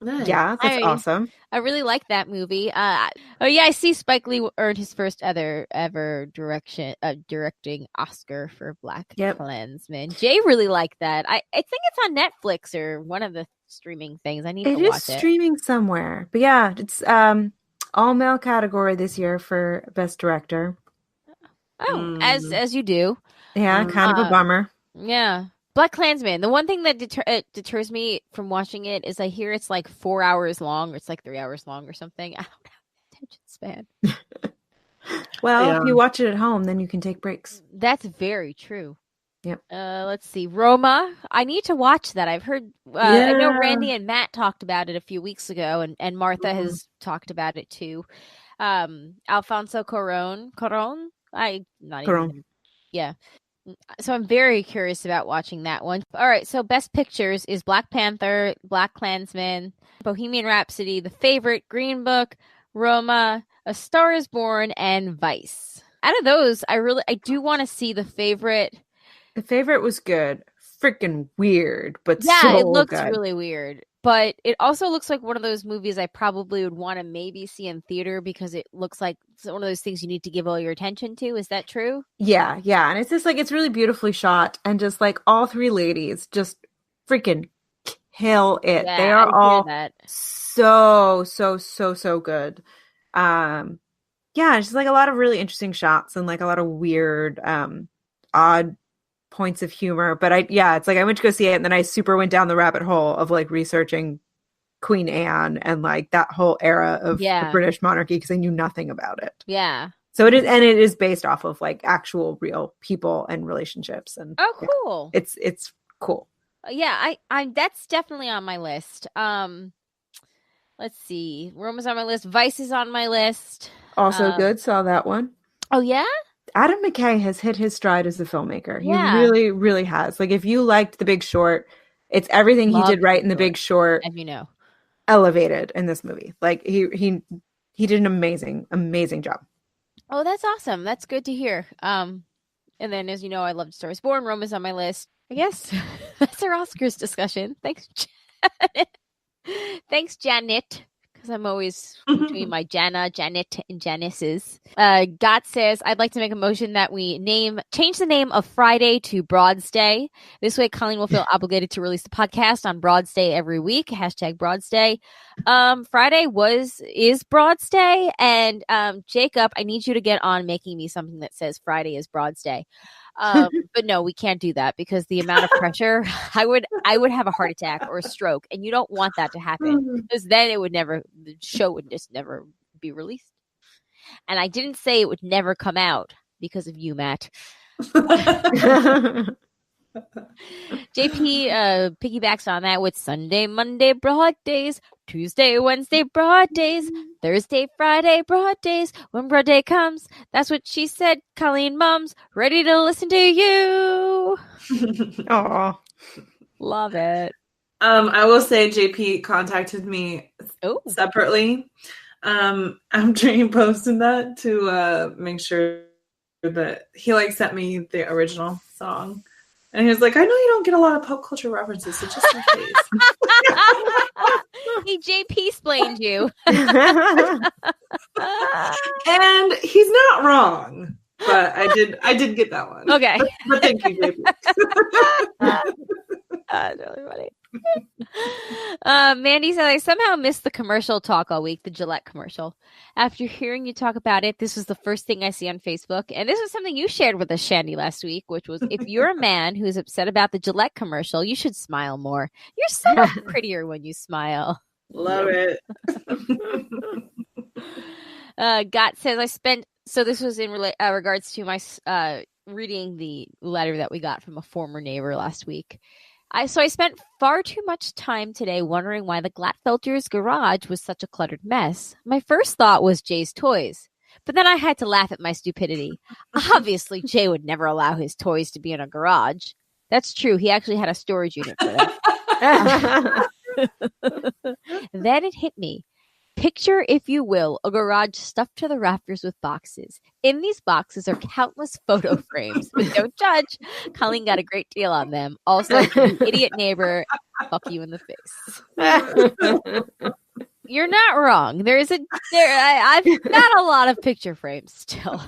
Nice. Yeah, that's awesome. I really like that movie. I see Spike Lee earned his first ever directing Oscar for Black Klansman. Jay really liked that. I think it's on Netflix or one of the streaming things. I need to watch it. It is streaming somewhere. But yeah, it's all male category this year for Best Director. Oh, as you do. Yeah, kind of a bummer. Yeah. Black Klansman. The one thing that deters me from watching it is I hear it's like 4 hours long, or it's like 3 hours long or something. I don't have attention span. Well, if you watch it at home, then you can take breaks. That's very true. Yep. Let's see. Roma. I need to watch that. I've heard. I know Randy and Matt talked about it a few weeks ago, and Martha has talked about it too. Alfonso Cuarón. Yeah. So I'm very curious about watching that one. All right, so Best Pictures is Black Panther, Black Klansman, Bohemian Rhapsody, The Favorite, Green Book, Roma, A Star is Born, and Vice. Out of those, I do want to see The Favorite. The Favorite was good. Freaking weird, but it looks really weird. But it also looks like one of those movies I probably would want to maybe see in theater because it looks like it's one of those things you need to give all your attention to. Is that true? Yeah. And it's just like, it's really beautifully shot. And just like all three ladies just freaking kill it. Yeah, they are all so good. It's just like a lot of really interesting shots and like a lot of weird, odd points of humor, but it's like I went to go see it and then I super went down the rabbit hole of like researching Queen Anne and like that whole era of the British monarchy because I knew nothing about it. Yeah. So it is based off of like actual real people and relationships and cool. It's cool. I that's definitely on my list. Let's see. Roma's on my list. Vice is on my list. Also good. Saw that one. Oh yeah? Adam McKay has hit his stride as a filmmaker. He really, really has. Like, if you liked The Big Short, it's everything he did right in The Big Short. As you know, elevated in this movie. Like, he did an amazing job. Oh, that's awesome. That's good to hear. And then, as you know, I loved Star is Born. Roma's on my list. I guess that's our Oscars discussion. Thanks, Janet. Thanks, Janet. Because I'm always between my Janet, and Janice's. Got says, I'd like to make a motion that we change the name of Friday to Broads Day. This way, Colleen will feel obligated to release the podcast on Broads Day every week. #Broads Day. Friday is Broads Day. And Jacob, I need you to get on making me something that says Friday is Broads Day. But no, we can't do that because the amount of pressure, I would have a heart attack or a stroke, and you don't want that to happen because then the show would just never be released. And I didn't say it would never come out because of you, Matt. JP piggybacks on that with Sunday, Monday, broad days, Tuesday, Wednesday, broad days, Thursday, Friday, broad days. When broad day comes, that's what she said. Colleen mums, ready to listen to you. Aw. Love it. I will say JP contacted me separately after he posted that to make sure that he like sent me the original song. And he was like, I know you don't get a lot of pop culture references, so just in case. He JP-splained you. And he's not wrong. But I did get that one. Okay. But thank you, JP. That's really funny. Mandy said, I somehow missed the commercial talk all week, the Gillette commercial. After hearing you talk about it, this was the first thing I see on Facebook. And this was something you shared with us, Shandy, last week, which was, if you're a man who's upset about the Gillette commercial, you should smile more. You're so much prettier when you smile. Love it. Got says, so this was in regards to my reading the letter that we got from a former neighbor last week. I spent far too much time today wondering why the Glatfelter's garage was such a cluttered mess. My first thought was Jay's toys, but then I had to laugh at my stupidity. Obviously, Jay would never allow his toys to be in a garage. That's true. He actually had a storage unit for that. Then it hit me. Picture, if you will, a garage stuffed to the rafters with boxes. In these boxes are countless photo frames, but don't judge. Colleen got a great deal on them. Also, you idiot neighbor, fuck you in the face. You're not wrong. I've got a lot of picture frames still.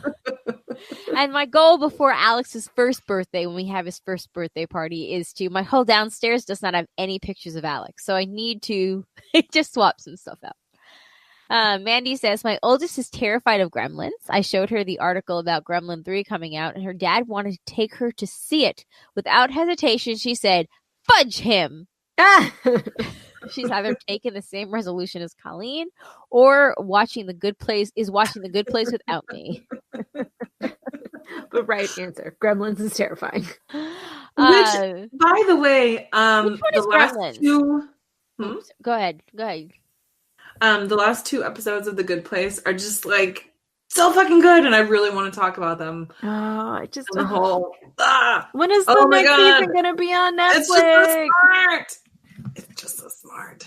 And my goal before Alex's first birthday, when we have his first birthday party, is my whole downstairs does not have any pictures of Alex. So I need to just swap some stuff out. Mandy says, my oldest is terrified of gremlins. I showed her the article about Gremlin 3 coming out, and her dad wanted to take her to see it. Without hesitation, she said, fudge him. She's either taken the same resolution as Colleen or watching The Good Place without me. But right answer. Gremlins is terrifying. Which, by the way, the last two... Go ahead. The last two episodes of The Good Place are just like so fucking good, and I really want to talk about them. Oh, I just the whole. When is the next season gonna be on Netflix? It's just so smart. It's just so smart.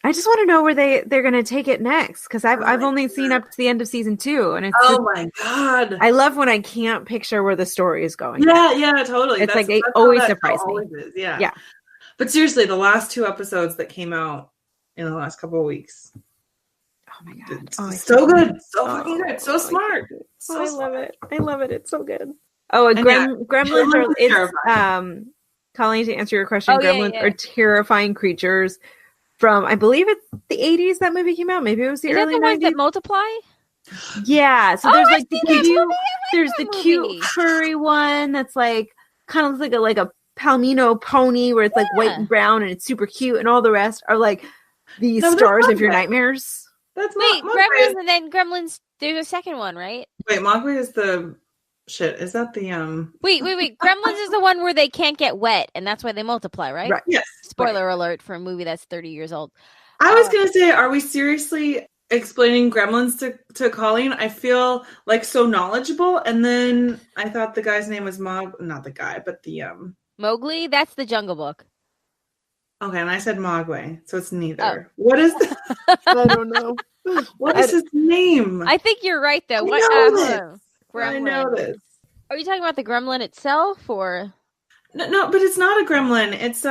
I just want to know where they're gonna take it next, because I've only seen up to the end of season 2, and it's my god! I love when I can't picture where the story is going. Yeah, totally. It's like it always surprises me. Yeah. But seriously, the last two episodes that came out in the last couple of weeks. Oh my god! It's so good, so fucking good, so smart. I love it. I love it. It's so good. Oh, and gremlins are Colleen, to answer your question, gremlins are terrifying creatures from, I believe it's the 80s that movie came out. Maybe it was the early 90s. Ones that multiply? Yeah. So there's like the cute furry one that's like kind of like a palomino pony where it's like white and brown and it's super cute, and all the rest are like the stars of your nightmares. Gremlins, and then Gremlins. There's a second one, right? Wait, Mogwai is the shit. Is that the Wait. Gremlins is the one where they can't get wet, and that's why they multiply, right? Right. Yes. Spoiler alert for a movie that's 30 years old. I was gonna say, are we seriously explaining Gremlins to Colleen? I feel like so knowledgeable, and then I thought the guy's name was not the guy, but the Mowgli. That's the Jungle Book. Okay, and I said Mogwai, so it's neither. What is I don't know. What is his name? I think you're right, though. I know this. Are you talking about the gremlin itself, or? No, but it's not a gremlin. It's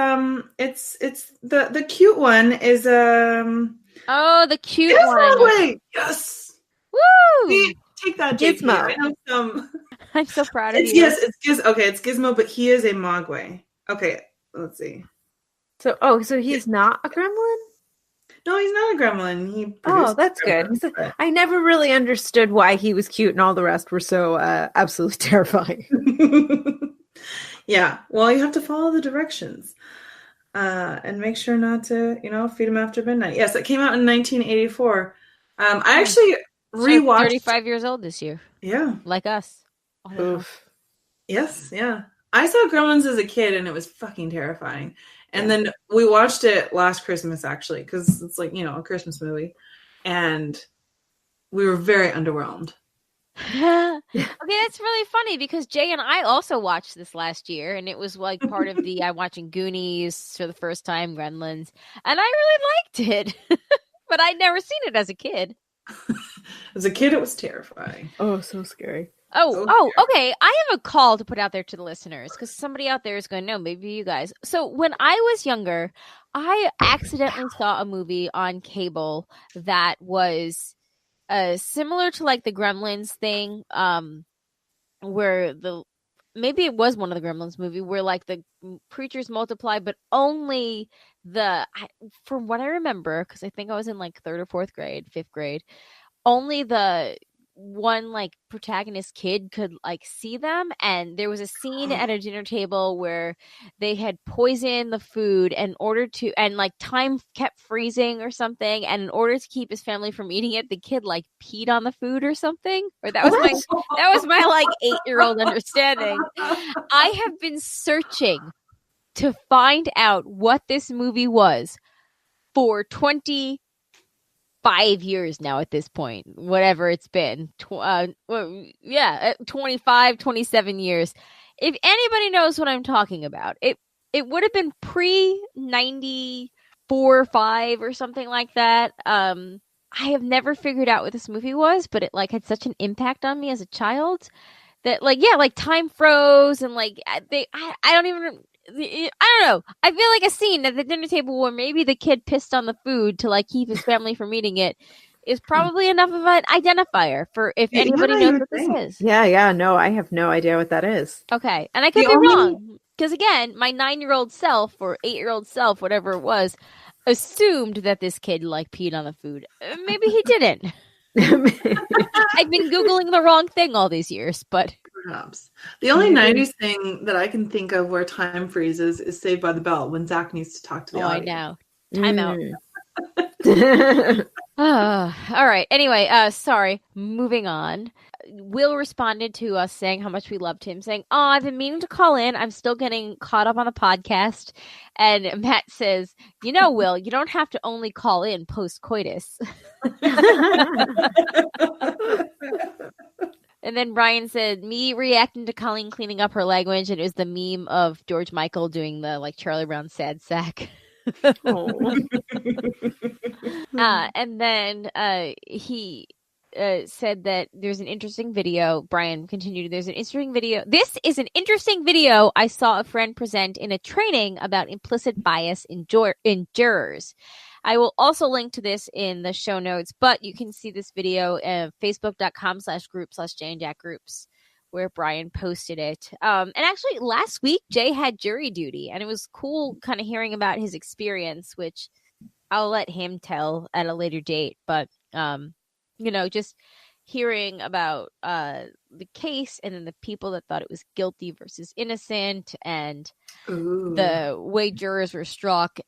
the cute one is Oh, the cute one. Mogwai. Yes. Woo! Take that, Gizmo. I know some. I'm so proud of you. Yes, it's Gizmo. Okay, it's Gizmo, but he is a Mogwai. Okay, let's see. So he's not a gremlin? No, he's not a gremlin. That's good. I never really understood why he was cute and all the rest were so absolutely terrifying. Yeah, well, you have to follow the directions and make sure not to, feed him after midnight. Yes, it came out in 1984. I actually rewatched. 35 years old this year. Yeah, like us. Oof. Yes, yeah. I saw Gremlins as a kid, and it was fucking terrifying. And then we watched it last Christmas, actually, because it's like, a Christmas movie. And we were very underwhelmed. Okay, that's really funny because Jay and I also watched this last year, and it was like part of the I'm watching Goonies for the first time, Gremlins, and I really liked it. But I'd never seen it as a kid. As a kid, it was terrifying. Oh, so scary. Okay. I have a call to put out there to the listeners because somebody out there is going to know, maybe you guys. So when I was younger, I accidentally saw a movie on cable that was similar to like the Gremlins thing, where maybe it was one of the Gremlins movie where like the creatures multiply, but only from what I remember, because I think I was in like 3rd or 4th grade, 5th grade, only the one like protagonist kid could like see them, and there was a scene at a dinner table where they had poisoned the food in order to, and like time kept freezing or something, and in order to keep his family from eating it, the kid like peed on the food or something, or that was my like 8-year-old understanding. I have been searching to find out what this movie was for 25 years now at this point, whatever it's been. 25, 27 years. If anybody knows what I'm talking about, it would have been pre-94 or 5 or something like that. I have never figured out what this movie was, but it like had such an impact on me as a child that like time froze, and like I don't know. I feel like a scene at the dinner table where maybe the kid pissed on the food to like keep his family from eating it is probably enough of an identifier for if anybody knows what this is. Yeah. No, I have no idea what that is. Okay. And I could be wrong. Because again, my 9-year-old self or 8-year-old self, whatever it was, assumed that this kid like peed on the food. Maybe he didn't. I've been Googling the wrong thing all these years, but perhaps. The only 90s thing that I can think of where time freezes is Saved by the Bell, when Zach needs to talk to the audience. I know. Time out. All right. Anyway, sorry. Moving on. Will responded to us saying how much we loved him, saying, "Oh, I've been meaning to call in. I'm still getting caught up on the podcast." And Matt says, "You know, Will, you don't have to only call in post-coitus." And then Brian said, "Me reacting to Colleen cleaning up her language," and it was the meme of George Michael doing the like Charlie Brown sad sack. And then he said that there's an interesting video. Brian continued, "There's an interesting video. This is an interesting video I saw a friend present in a training about implicit bias in jurors. I will also link to this in the show notes, but you can see this video at facebook.com/group/JandJackGroups where Brian posted it. And actually last week, Jay had jury duty, and it was cool kind of hearing about his experience, which I'll let him tell at a later date. But, just hearing about the case and then the people that thought it was guilty versus innocent, and the way jurors were struck,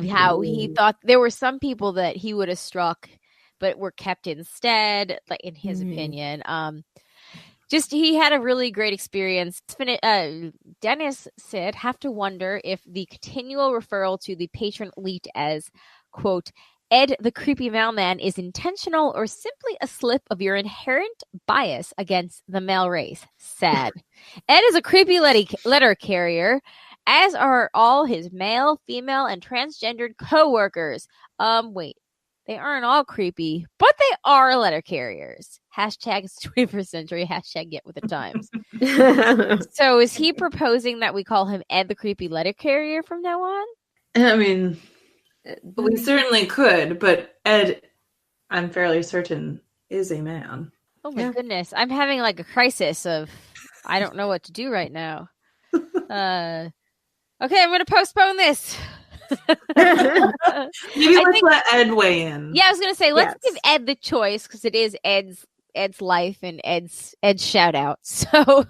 how he thought there were some people that he would have struck but were kept instead, like in his opinion. Just he had a really great experience. Dennis said, "Have to wonder if the continual referral to the patron elite as, quote, Ed the creepy mailman is intentional or simply a slip of your inherent bias against the male race. Sad. Ed is a creepy letter carrier, as are all his male, female, and transgendered co-workers. Wait, they aren't all creepy, but they are letter carriers. Hashtag it's 21st century. Hashtag get with the times." So is he proposing that we call him Ed the creepy letter carrier from now on? I mean, we certainly could, but Ed, I'm fairly certain, is a man. Oh my goodness. I'm having like a crisis of I don't know what to do right now. Okay, I'm going to postpone this. Maybe let's let Ed weigh in. Yeah, I was going to say, let's give Ed the choice because it is Ed's life and Ed's shout out. So,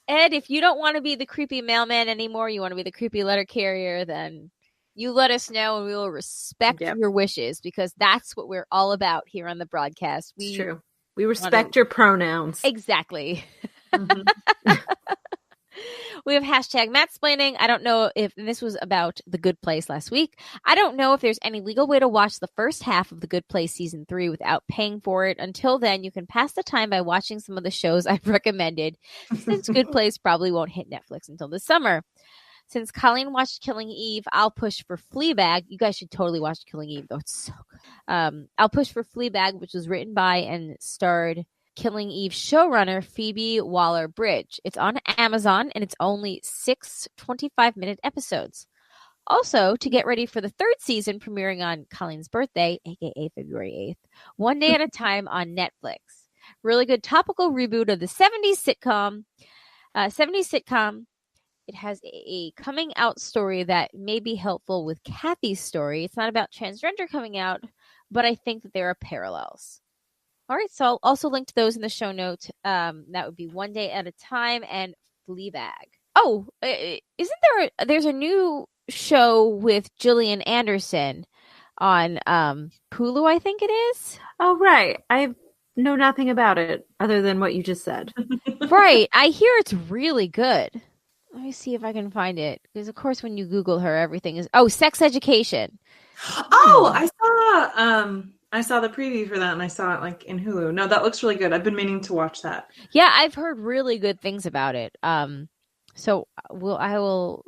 Ed, if you don't want to be the creepy mailman anymore, you want to be the creepy letter carrier, then you let us know and we will respect your wishes, because that's what we're all about here on the broadcast. It's true. We respect your pronouns. Exactly. We have hashtag Mattsplaining. I don't know if this was about The Good Place last week. I don't know if there's any legal way to watch the first half of The Good Place season 3 without paying for it. Until then, you can pass the time by watching some of the shows I've recommended, since Good Place probably won't hit Netflix until this summer. Since Colleen watched Killing Eve, I'll push for Fleabag. You guys should totally watch Killing Eve, though. It's so good. I'll push for Fleabag, which was written by and starred Killing Eve showrunner Phoebe Waller-Bridge. It's on Amazon, and it's only 6 25-minute episodes. Also, to get ready for the 3rd season premiering on Colleen's birthday, aka February 8th, One Day at a Time on Netflix. Really good topical reboot of the 70s sitcom. It has a coming out story that may be helpful with Kathy's story. It's not about transgender coming out, but I think that there are parallels. All right, so I'll also link to those in the show notes. That would be One Day at a Time and Fleabag. Oh, there's a new show with Gillian Anderson on Hulu, I think it is. Oh, right. I know nothing about it other than what you just said. Right. I hear it's really good. Let me see if I can find it. Because, of course, when you Google her, everything is... Oh, Sex Education. Oh, I saw the preview for that, and I saw it like in Hulu. No, that looks really good. I've been meaning to watch that. Yeah, I've heard really good things about it. So I will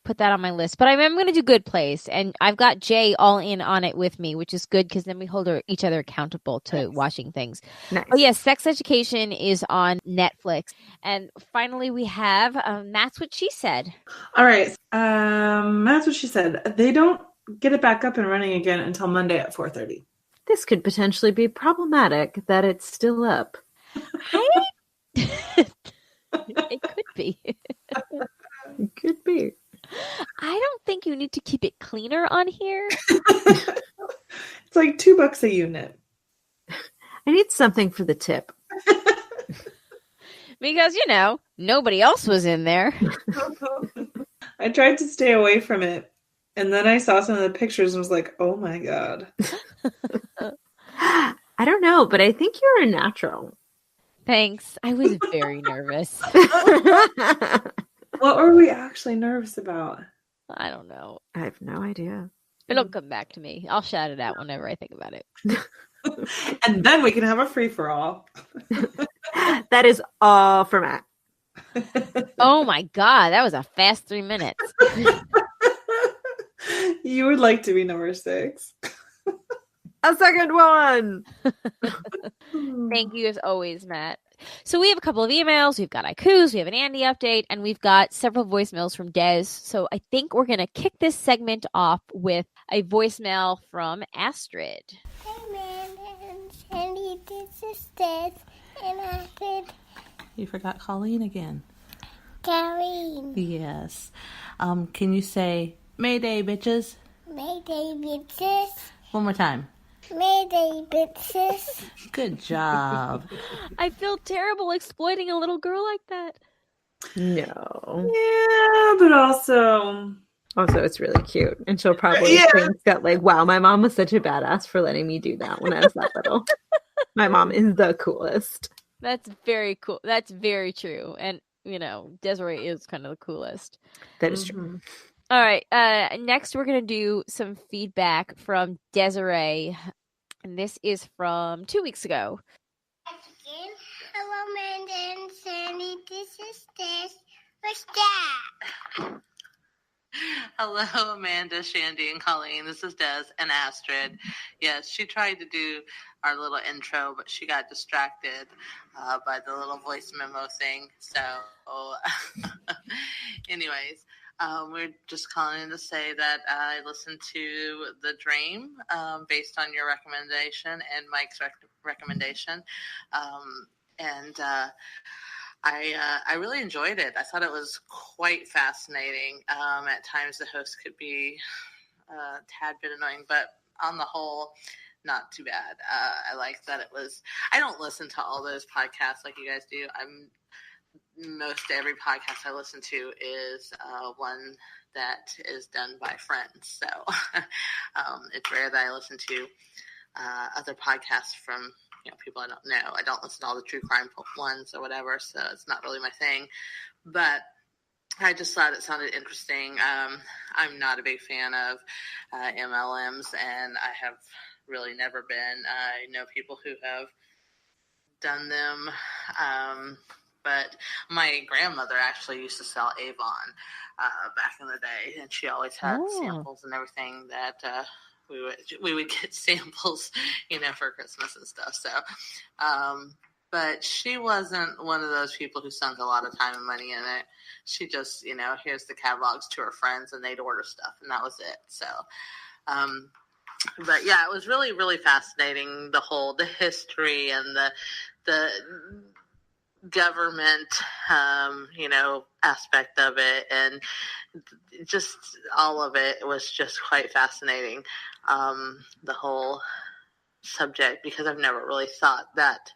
put that on my list. But I'm going to do Good Place, and I've got Jay all in on it with me, which is good because then we hold each other accountable to watching things. Nice. Oh, yes, Sex Education is on Netflix. And finally, we have That's What She Said. All right. That's what she said. They don't get it back up and running again until Monday at 4:30. This could potentially be problematic that it's still up. It could be. It could be. I don't think you need to keep it cleaner on here. It's like $2 a unit. I need something for the tip. Because, nobody else was in there. I tried to stay away from it. And then I saw some of the pictures and was like, oh my God. I don't know, but I think you're a natural. Thanks. I was very nervous. What were we actually nervous about? I don't know. I have no idea. It'll come back to me. I'll shout it out whenever I think about it. And then we can have a free-for-all. That is all for Matt. Oh my God. That was a fast 3 minutes. You would like to be number 6. A second one. Thank you as always, Matt. So we have a couple of emails. We've got haikus. We have an Andy update. And we've got several voicemails from Des. So I think we're going to kick this segment off with a voicemail from Astrid. Hey, man. And Shandy, this is Des. And Astrid. You forgot Colleen again. Colleen. Yes. Can you say, Mayday, bitches? Mayday, bitches. One more time. Mayday, bitches. Good job. I feel terrible exploiting a little girl like that. No. Yeah, but also it's really cute. And she'll probably think that, like, wow, my mom was such a badass for letting me do that when I was that little. My mom is the coolest. That's very cool. That's very true. And, Desiree is kind of the coolest. That is true. All right. Next, we're going to do some feedback from Desiree. And this is from 2 weeks ago. Hello, Amanda and Sandy. This is Des. What's that? Hello, Amanda, Shandy, and Colleen. This is Des and Astrid. Yes, she tried to do our little intro, but she got distracted by the little voice memo thing. So, anyways, we're just calling to say that I listened to The Dream based on your recommendation and Mike's recommendation. I really enjoyed it. I thought it was quite fascinating. At times the host could be a tad bit annoying, but on the whole, not too bad. I like that it was, I don't listen to all those podcasts like you guys do. Most every podcast I listen to is one that is done by friends. So it's rare that I listen to other podcasts from people I don't know. I don't listen to all the true crime ones or whatever, so it's not really my thing. But I just thought it sounded interesting. I'm not a big fan of MLMs, and I have really never been. I know people who have done them, but my grandmother actually used to sell Avon back in the day, and she always had samples and everything that we would get samples, for Christmas and stuff. So, but she wasn't one of those people who sunk a lot of time and money in it. She just, here's the catalogs to her friends, and they'd order stuff, and that was it. So, but yeah, it was really, really fascinating, the history and the government, aspect of it, and just all of it was just quite fascinating. The whole subject, because I've never really thought that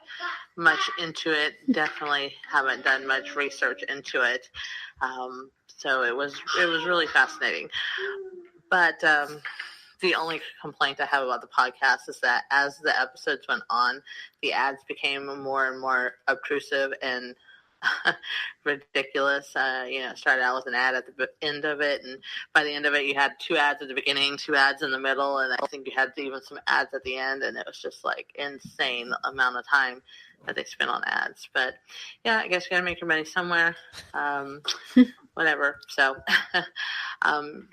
much into it. Definitely haven't done much research into it. So it was really fascinating. But the only complaint I have about the podcast is that as the episodes went on, the ads became more and more obtrusive and ridiculous. Started out with an ad at the end of it, and by the end of it, you had 2 ads at the beginning, 2 ads in the middle, and I think you had even some ads at the end, and it was just like insane amount of time that they spent on ads. But yeah, I guess you gotta make your money somewhere. Whatever. So,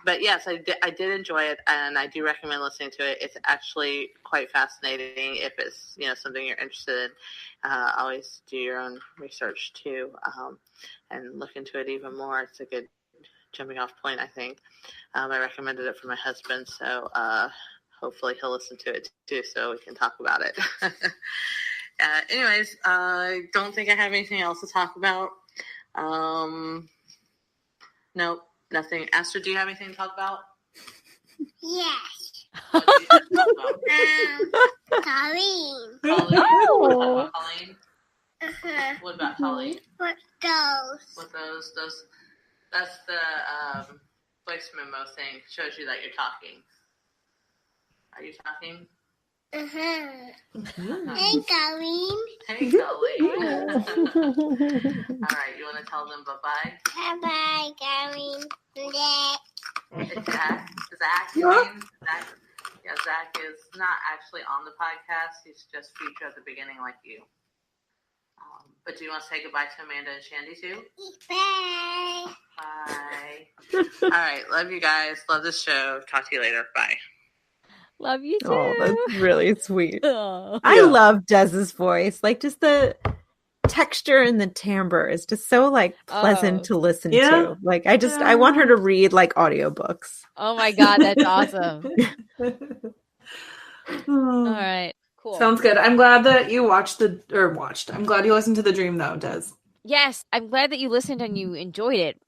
but yes, I did enjoy it, and I do recommend listening to it. It's actually quite fascinating if it's something you're interested in. Always do your own research too, and look into it even more. It's a good jumping off point, I think. I recommended it for my husband, so hopefully he'll listen to it too, so we can talk about it. Anyways, I don't think I have anything else to talk about. Nope, nothing. Esther, do you have anything to talk about? Yes. What do you have to talk about? Colleen. Colleen? Oh. What about Colleen? Uh-huh. What about Colleen? What those? What those? That's the voice memo thing. Shows you that you're talking. Are you talking? Uh-huh. Hey, Colleen. Hey, Colleen. All right, you want to tell them bye-bye? Bye-bye, Colleen. Zach. You mean? Zach. Yeah, Zach is not actually on the podcast. He's just featured at the beginning like you. But do you want to say goodbye to Amanda and Shandy too? Bye. Bye. All right, love you guys. Love the show. Talk to you later. Bye. Love you too. Oh, that's really sweet. Oh. I love Dez's voice. Like, just the texture and the timbre is just so pleasant to listen to. Like, I want her to read audiobooks. Oh my God, that's awesome. All right, cool. Sounds good. I'm glad that you I'm glad you listened to the dream though, Des. Yes, I'm glad that you listened and you enjoyed it.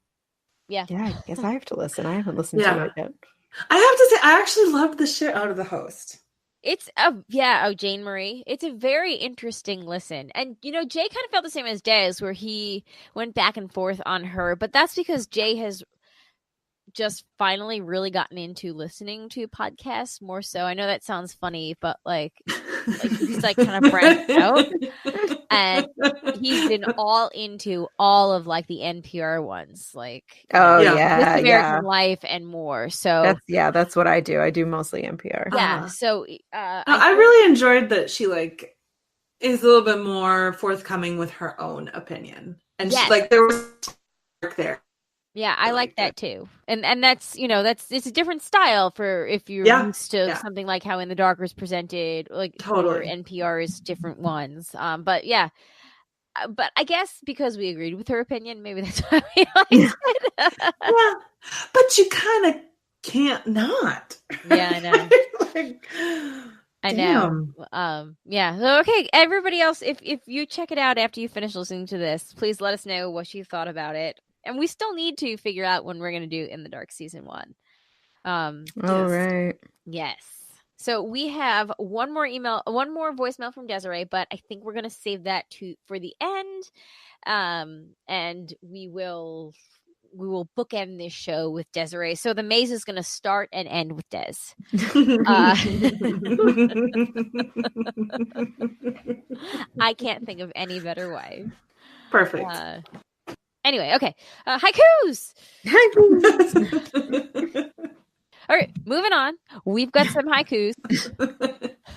Yeah. Yeah, I guess I have to listen. I haven't listened to it yet. I have to say, I actually loved the shit out of the host. It's Jane Marie. It's a very interesting listen. And, Jay kind of felt the same as Des, where he went back and forth on her. But that's because Jay has just finally really gotten into listening to podcasts more so. I know that sounds funny, but he's kind of branched out. And he's been all into all of the NPR ones, This American Life and more. So that's what I do. I do mostly NPR. Yeah. So I really enjoyed that she is a little bit more forthcoming with her own opinion, and there was work there. Yeah, I like that too. And that's, it's a different style for if you're used to something like how In the Dark was presented, totally. Or NPR's different ones. But I guess because we agreed with her opinion, maybe that's why we liked it. Yeah, but you kind of can't not. Yeah, I know. I know. Yeah. So, okay, everybody else, if you check it out after you finish listening to this, please let us know what you thought about it. And we still need to figure out when we're going to do In the Dark season 1. All right. Yes. So we have one more voicemail from Desiree, but I think we're going to save that for the end. And we will bookend this show with Desiree. So the maze is going to start and end with Des. I can't think of any better way. Perfect. Anyway, okay. Haikus! Haikus! All right, moving on. We've got some haikus.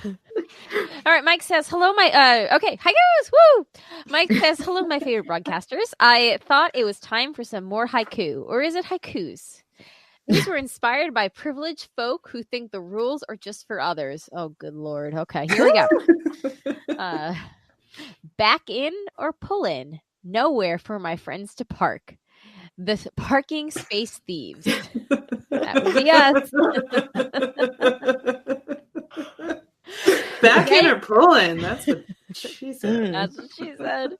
All right, Mike says, hello, okay, haikus, woo! Mike says, hello, my favorite broadcasters. I thought it was time for some more haiku, or is it haikus? These were inspired by privileged folk who think the rules are just for others. Oh, good Lord. Okay, here we go. Back in or pull in? Nowhere for my friends to park. The parking space thieves. That would be us. Back in or pull in? That's what she said. That's what she said.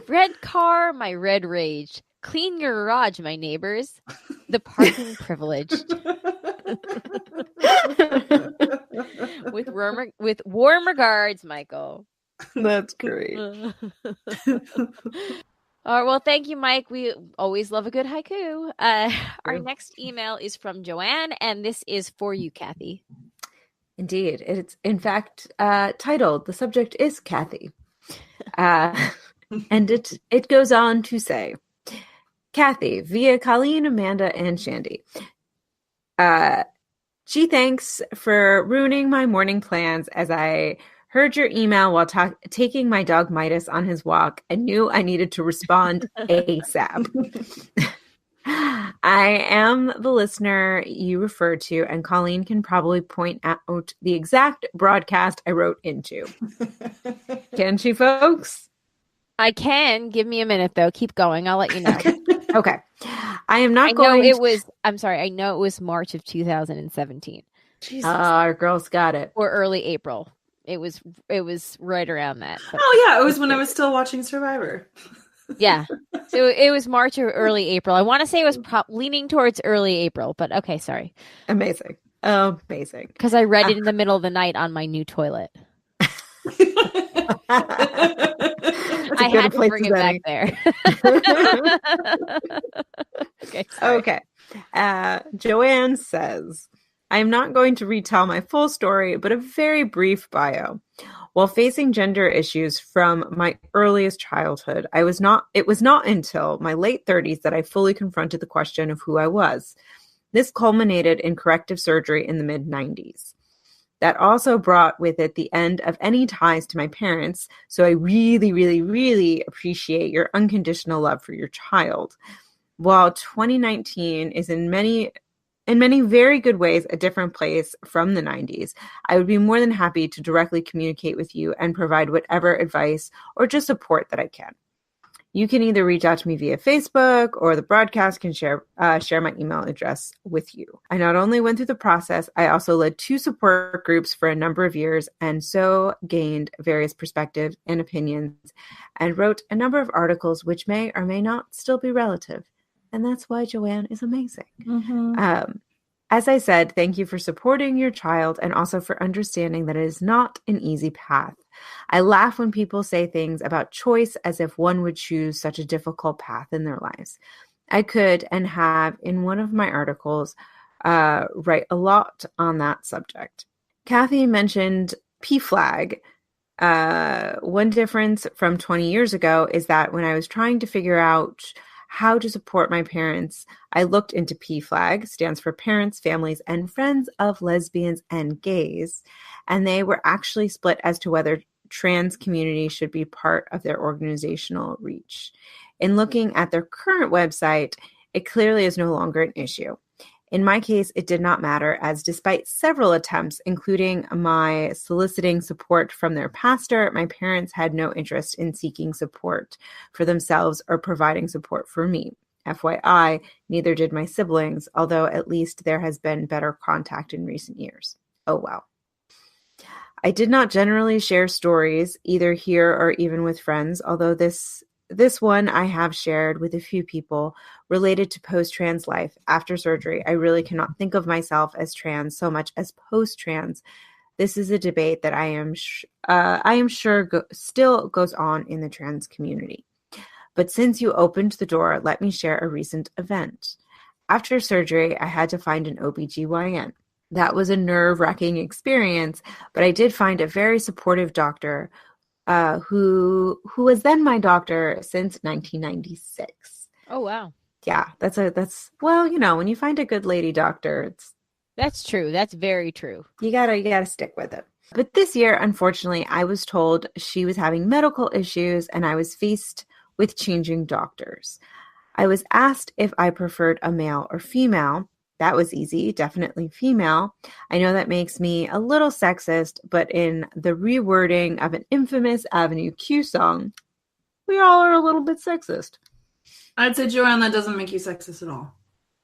Red car, my red rage. Clean your garage, my neighbors. The parking privileged. With warm regards, Michael. That's great. Well, thank you, Mike. We always love a good haiku. Our next email is from Joanne, and this is for you, Kathy. Indeed. It's, in fact, titled, the subject is Kathy. And it goes on to say, Kathy, via Colleen, Amanda, and Shandy. Gee, thanks for ruining my morning plans as I heard your email while taking my dog Midas on his walk and knew I needed to respond ASAP. I am the listener you referred to, and Colleen can probably point out the exact broadcast I wrote into. Can she, folks? I can. Give me a minute, though. Keep going. I'll let you know. Okay. I am not going. I'm sorry. I know it was March of 2017. Jesus. Our girls got it. Or early April. It was right around that. But oh yeah, it was when I was still watching Survivor. Yeah, so it was March or early April. I want to say it was leaning towards early April, but okay, sorry. Amazing. Because I read it in the middle of the night on my new toilet. I had to bring it back there. Okay. Joanne says, I am not going to retell my full story, but a very brief bio. While facing gender issues from my earliest childhood, it was not until my late 30s that I fully confronted the question of who I was. This culminated in corrective surgery in the mid-90s. That also brought with it the end of any ties to my parents, so I really, really, really appreciate your unconditional love for your child. While 2019 is in many very good ways a different place from the 90s, I would be more than happy to directly communicate with you and provide whatever advice or just support that I can. You can either reach out to me via Facebook, or the broadcast can share my email address with you. I not only went through the process, I also led 2 support groups for a number of years, and so gained various perspectives and opinions, and wrote a number of articles which may or may not still be relative. And that's why Joanne is amazing. Mm-hmm. As I said, thank you for supporting your child and also for understanding that it is not an easy path. I laugh when people say things about choice as if one would choose such a difficult path in their lives. I could and have in one of my articles write a lot on that subject. Kathy mentioned PFLAG. One difference from 20 years ago is that when I was trying to figure out how to support my parents, I looked into PFLAG, stands for Parents, Families, and Friends of Lesbians and Gays, and they were actually split as to whether trans community should be part of their organizational reach. In looking at their current website, it clearly is no longer an issue. In my case, it did not matter, as despite several attempts, including my soliciting support from their pastor, my parents had no interest in seeking support for themselves or providing support for me. FYI, neither did my siblings, although at least there has been better contact in recent years. Oh, well. I did not generally share stories, either here or even with friends, although this one I have shared with a few people related to post-trans life. After surgery, I really cannot think of myself as trans so much as post-trans. This is a debate that I am sure still goes on in the trans community. But since you opened the door, let me share a recent event. After surgery, I had to find an OBGYN. That was a nerve-wracking experience, but I did find a very supportive doctor who was then my doctor since 1996. Oh, wow. Yeah, that's well, when you find a good lady doctor, that's true. That's very true. You gotta stick with it. But this year, unfortunately, I was told she was having medical issues and I was faced with changing doctors. I was asked if I preferred a male or female. That was easy, definitely female. I know that makes me a little sexist, but in the rewording of an infamous Avenue Q song, we all are a little bit sexist. I'd say, Joanne, that doesn't make you sexist at all.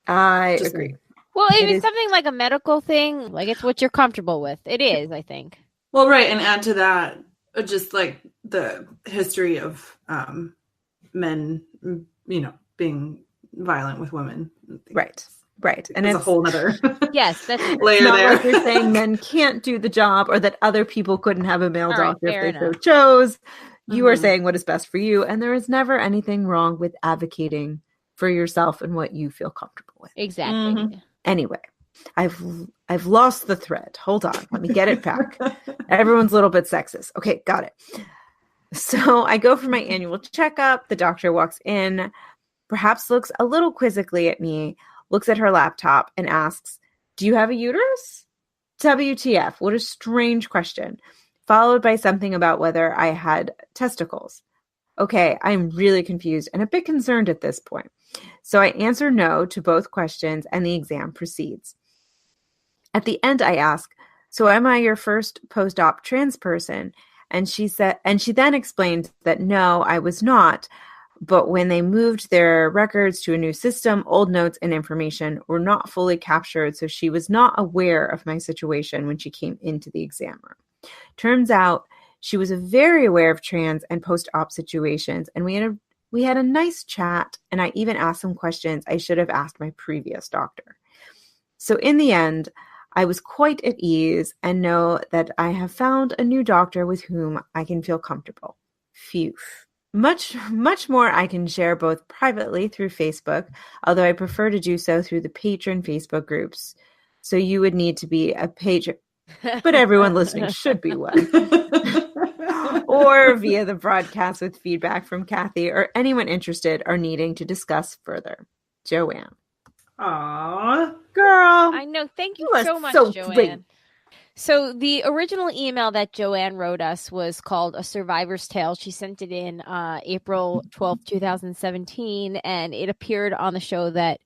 I agree. Well, if it's something like a medical thing, like it's what you're comfortable with. It is, I think. Well, right. And add to that, just like the history of men, being violent with women. Right. And it's a whole other yes, that's layer not there. Like you're saying men can't do the job or that other people couldn't have a male doctor if they so enough. chose. You are saying what is best for you. And there is never anything wrong with advocating for yourself and what you feel comfortable with. Exactly. Mm-hmm. Anyway, I've lost the thread. Hold on. Let me get it back. Everyone's a little bit sexist. Okay, got it. So I go for my annual checkup. The doctor walks in, perhaps looks a little quizzically at me, looks at her laptop and asks, "Do you have a uterus?" WTF. What a strange question. Followed by something about whether I had testicles. Okay, I'm really confused and a bit concerned at this point. So I answer no to both questions and the exam proceeds. At the end, I ask, "So am I your first post-op trans person?" And she then explained that no, I was not. But when they moved their records to a new system, old notes and information were not fully captured. So she was not aware of my situation when she came into the exam room. Turns out she was very aware of trans and post-op situations. And we had a nice chat. And I even asked some questions I should have asked my previous doctor. So in the end, I was quite at ease and know that I have found a new doctor with whom I can feel comfortable. Phew. Much more I can share both privately through Facebook, although I prefer to do so through the patron Facebook groups. So you would need to be a patron, but everyone listening should be one. Or via the broadcast with feedback from Kathy or anyone interested or needing to discuss further. Joanne. Aw, girl. I know. Thank you so much, Joanne. Great. So the original email that Joanne wrote us was called A Survivor's Tale. She sent it in April 12th, 2017, and it appeared on the show that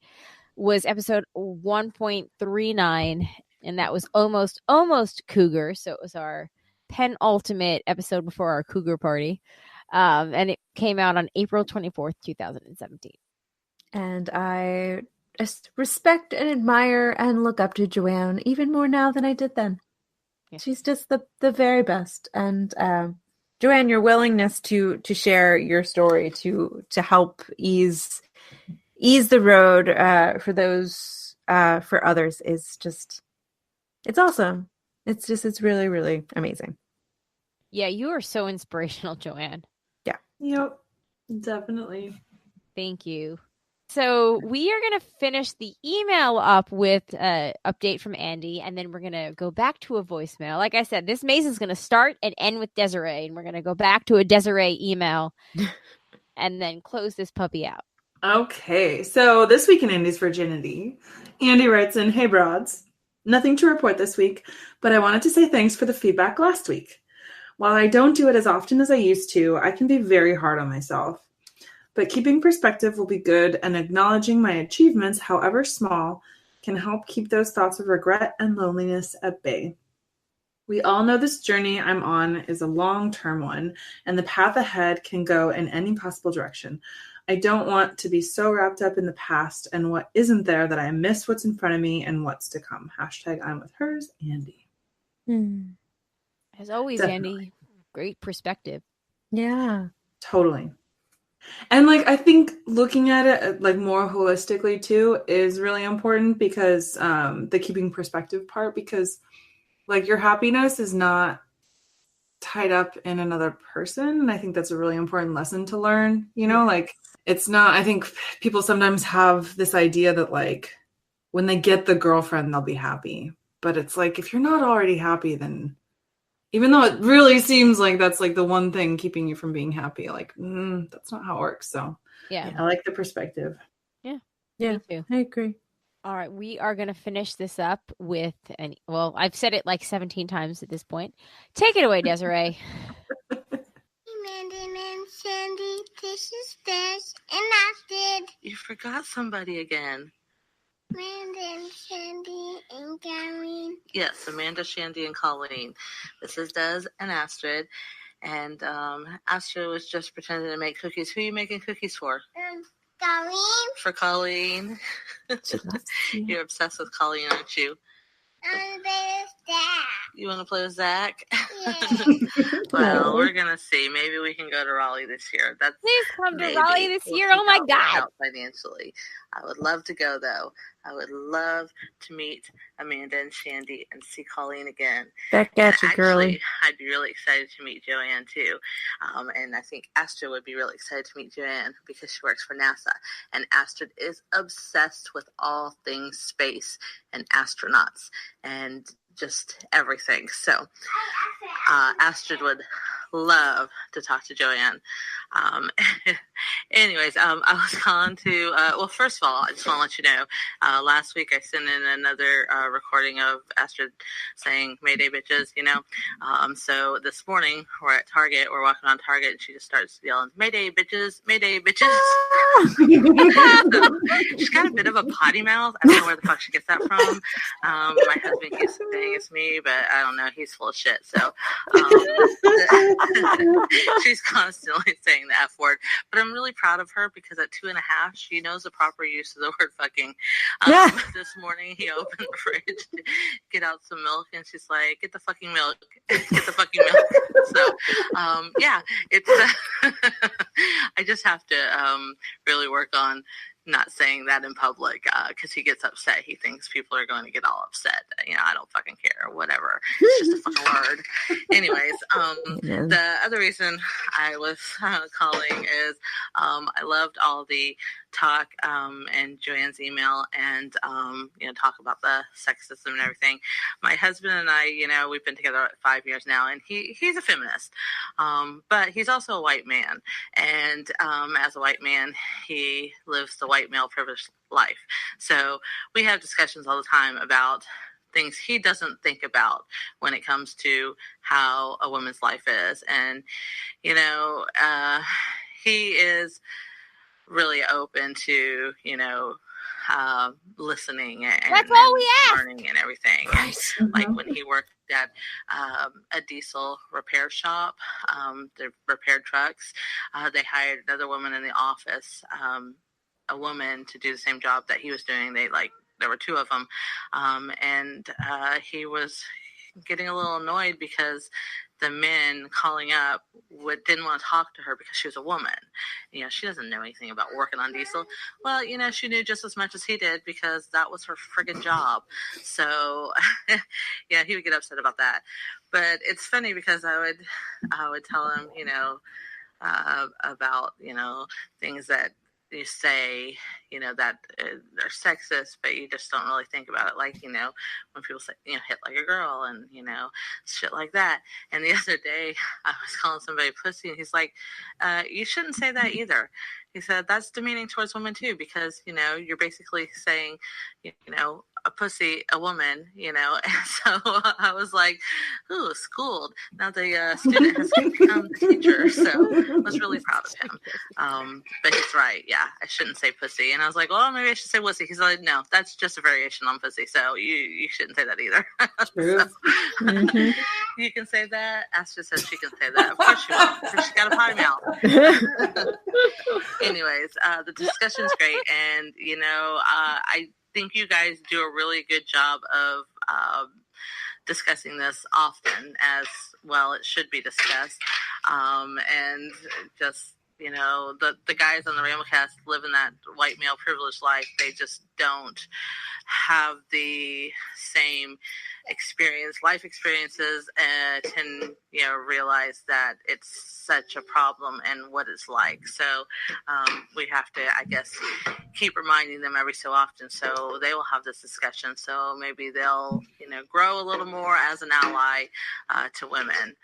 was episode 1.39, and that was almost Cougar. So it was our penultimate episode before our Cougar party, and it came out on April 24th, 2017. And I respect and admire and look up to Joanne even more now than I did then. Yeah. She's just the very best. And Joanne, your willingness to share your story to help ease the road for those for others is just, it's awesome. It's really, really amazing. Yeah, you are so inspirational, Joanne. Yeah. Yep, definitely. Thank you. So we are going to finish the email up with an update from Andy, and then we're going to go back to a voicemail. Like I said, this maze is going to start and end with Desiree, and we're going to go back to a Desiree email and then close this puppy out. Okay, so this week in Andy's Virginity, Andy writes in, "Hey, broads. Nothing to report this week, but I wanted to say thanks for the feedback last week. While I don't do it as often as I used to, I can be very hard on myself. But keeping perspective will be good, and acknowledging my achievements, however small, can help keep those thoughts of regret and loneliness at bay. We all know this journey I'm on is a long-term one, and the path ahead can go in any possible direction. I don't want to be so wrapped up in the past and what isn't there that I miss what's in front of me and what's to come. Hashtag I'm with hers, Andy." As always, definitely. Andy, great perspective. Yeah. Totally. And like, I think looking at it like more holistically too is really important, because the keeping perspective part, because like your happiness is not tied up in another person. And I think that's a really important lesson to learn, like it's not, I think people sometimes have this idea that like when they get the girlfriend, they'll be happy. But it's like, if you're not already happy, then even though it really seems like that's like the one thing keeping you from being happy, like that's not how it works. So Yeah. I like the perspective. Yeah. Yeah. Me too. I agree. All right. We are going to finish this up with well, I've said it like 17 times at this point. Take it away, Desiree. Amanda and Shandy, this is Des and Astrid. You forgot somebody again. Amanda and Shandy and Colleen. Yes, Amanda, Shandy, and Colleen. This is Des and Astrid. And Astrid was just pretending to make cookies. Who are you making cookies for? Colleen. For Colleen. You're obsessed with Colleen, aren't you? And there's Dad. You want to play with Zach? Yeah. Well, we're going to see. Maybe we can go to Raleigh this year. Please come to maybe. Raleigh this We'll year. see Oh my how it works God. out financially. I would love to go, though. I would love to meet Amanda and Shandy and see Colleen again. Back at you, girly. Actually, I'd be really excited to meet Joanne, too. And I think Astrid would be really excited to meet Joanne because she works for NASA. And Astrid is obsessed with all things space and astronauts and just everything. So Astrid would love to talk to Joanne. Anyways, I was calling to, well, first of all, I just want to let you know, last week I sent in another recording of Astrid saying, Mayday bitches, you know. So this morning we're at Target, we're walking on Target, and she just starts yelling, Mayday bitches, Mayday bitches. So, she's got a bit of a potty mouth. I don't know where the fuck she gets that from. My husband keeps saying it's me, but I don't know. He's full of shit. So she's constantly saying the F word. But I'm really proud of her because at 2.5, she knows the proper use of the word fucking. This morning, he opened the fridge to get out some milk, and she's like, get the fucking milk. Get the fucking milk. So, yeah, it's, I just have to really work on not saying that in public because he gets upset. He thinks people are going to get all upset. You know, I don't fucking care. Whatever. It's just a fucking word. Anyways, the other reason I was calling is I loved all the talk and Joanne's email and, you know, talk about the sexism and everything. My husband and I, you know, we've been together 5 years now, and he's a feminist, but he's also a white man. And as a white man, he lives the white male privileged life. So we have discussions all the time about things he doesn't think about when it comes to how a woman's life is. And, you know, he is really open to, you know, listening and, that's all we learning and everything. And like when he worked at a diesel repair shop, they repaired trucks. They hired another woman in the office, a woman to do the same job that he was doing. There were two of them, and he was getting a little annoyed because the men calling up didn't want to talk to her because she was a woman. You know, she doesn't know anything about working on diesel. Well, you know, she knew just as much as he did because that was her friggin' job. So, yeah, he would get upset about that. But it's funny because I would tell him, you know, about, you know, things that you say, you know, that are sexist, but you just don't really think about it. Like, you know, when people say, you know, hit like a girl and, you know, shit like that. And the other day I was calling somebody pussy, and he's like, you shouldn't say that either. He said, that's demeaning towards women too, because, you know, you're basically saying, you know, a pussy, a woman, you know. And so I was like, ooh, schooled. Now the student has become the teacher. So I was really proud of him. But he's right. Yeah, I shouldn't say pussy. And I was like, well, maybe I should say wussy. He's like, no, that's just a variation on pussy. So you shouldn't say that either. True. So, you can say that. Astrid says she can say that. Of course she will, because she got a potty mouth. Anyways, the discussion's great. And, you know, I think you guys do a really good job of discussing this often, as well it should be discussed. And just, you know, the guys on the Ramblecast live in that white male privileged life. They just don't have the same life experiences, and can, you know, realize that it's such a problem and what it's like. So we have to, I guess, keep reminding them every so often, so they will have this discussion. So maybe they'll, grow a little more as an ally to women.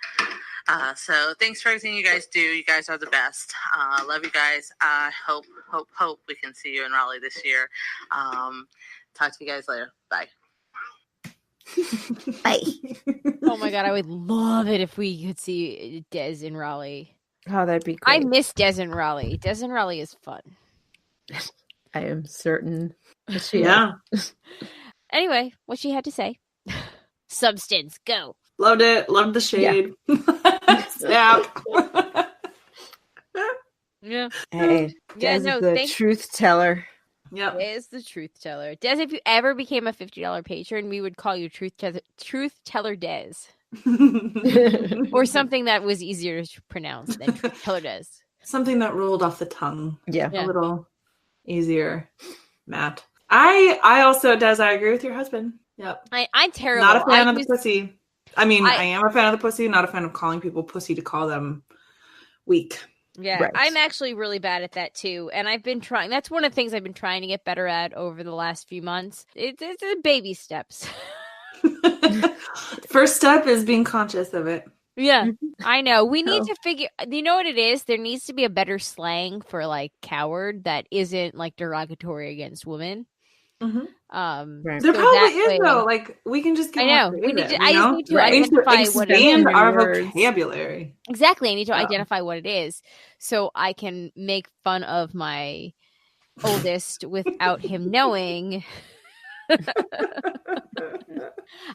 So thanks for everything you guys do. You guys are the best. Love you guys. I hope we can see you in Raleigh this year. Talk to you guys later. Bye. Bye. Oh my God, I would love it if we could see Des in Raleigh. Oh, that'd be great. I miss Des in Raleigh. Des in Raleigh is fun. I am certain. Yeah. Anyway, what she had to say. Substance, go. Loved it. Loved the shade. Yeah. Snap. Yeah. Hey, Des is the truth teller. Yep. Des is the truth teller. Des, if you ever became a $50 patron, we would call you Truth Teller Des. Or something that was easier to pronounce than Truth Teller Des. Something that rolled off the tongue. Yeah. A little easier. Matt. I also, Des, I agree with your husband. Yep. I'm terrible. Not a fan of the pussy. I mean, I am a fan of the pussy, not a fan of calling people pussy to call them weak. Yeah, right. I'm actually really bad at that too. And I've been trying. That's one of the things I've been trying to get better at over the last few months. It's baby steps. First step is being conscious of it. Yeah, I know. We need to figure, you know what it is? There needs to be a better slang for like coward that isn't like derogatory against women. Mm-hmm. Right. There probably is though. Like we can just get more creative, we need to, I just need to identify what it is. Expand our vocabulary. Exactly. I need to identify what it is so I can make fun of my oldest without him knowing.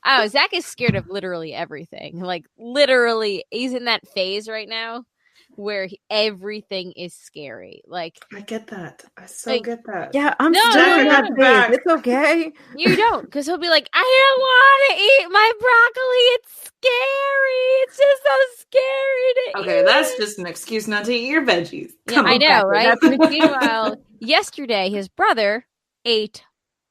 Oh, Zach is scared of literally everything. Like literally, he's in that phase right now where everything is scary. Like I get that. I get that. Yeah, I'm still in that phase. It's okay. You don't, because he'll be like, I don't want to eat my broccoli. It's scary. It's just so scary to eat. Okay, that's just an excuse not to eat your veggies. Yeah, I know, right? Meanwhile, yesterday his brother ate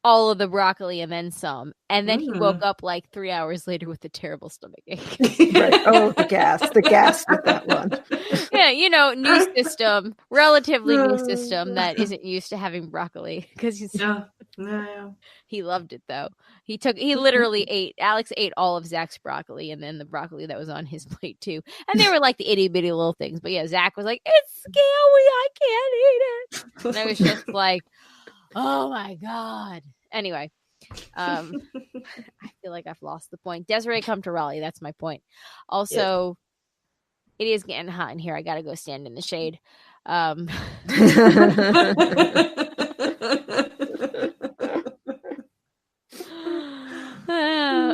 all of the broccoli and then some, and then he woke up like 3 hours later with a terrible stomach ache. Right. Oh, the gas with that one. Yeah, new system, relatively new system that isn't used to having broccoli because he's he loved it though. He literally ate. Alex ate all of Zach's broccoli and then the broccoli that was on his plate too, and they were like the itty bitty little things. But yeah, Zach was like, "It's scary, I can't eat it," and I was just like, oh my God. Anyway, I feel like I've lost the point. Desiree, come to Raleigh. That's my point. Also, It is getting hot in here. I got to go stand in the shade. All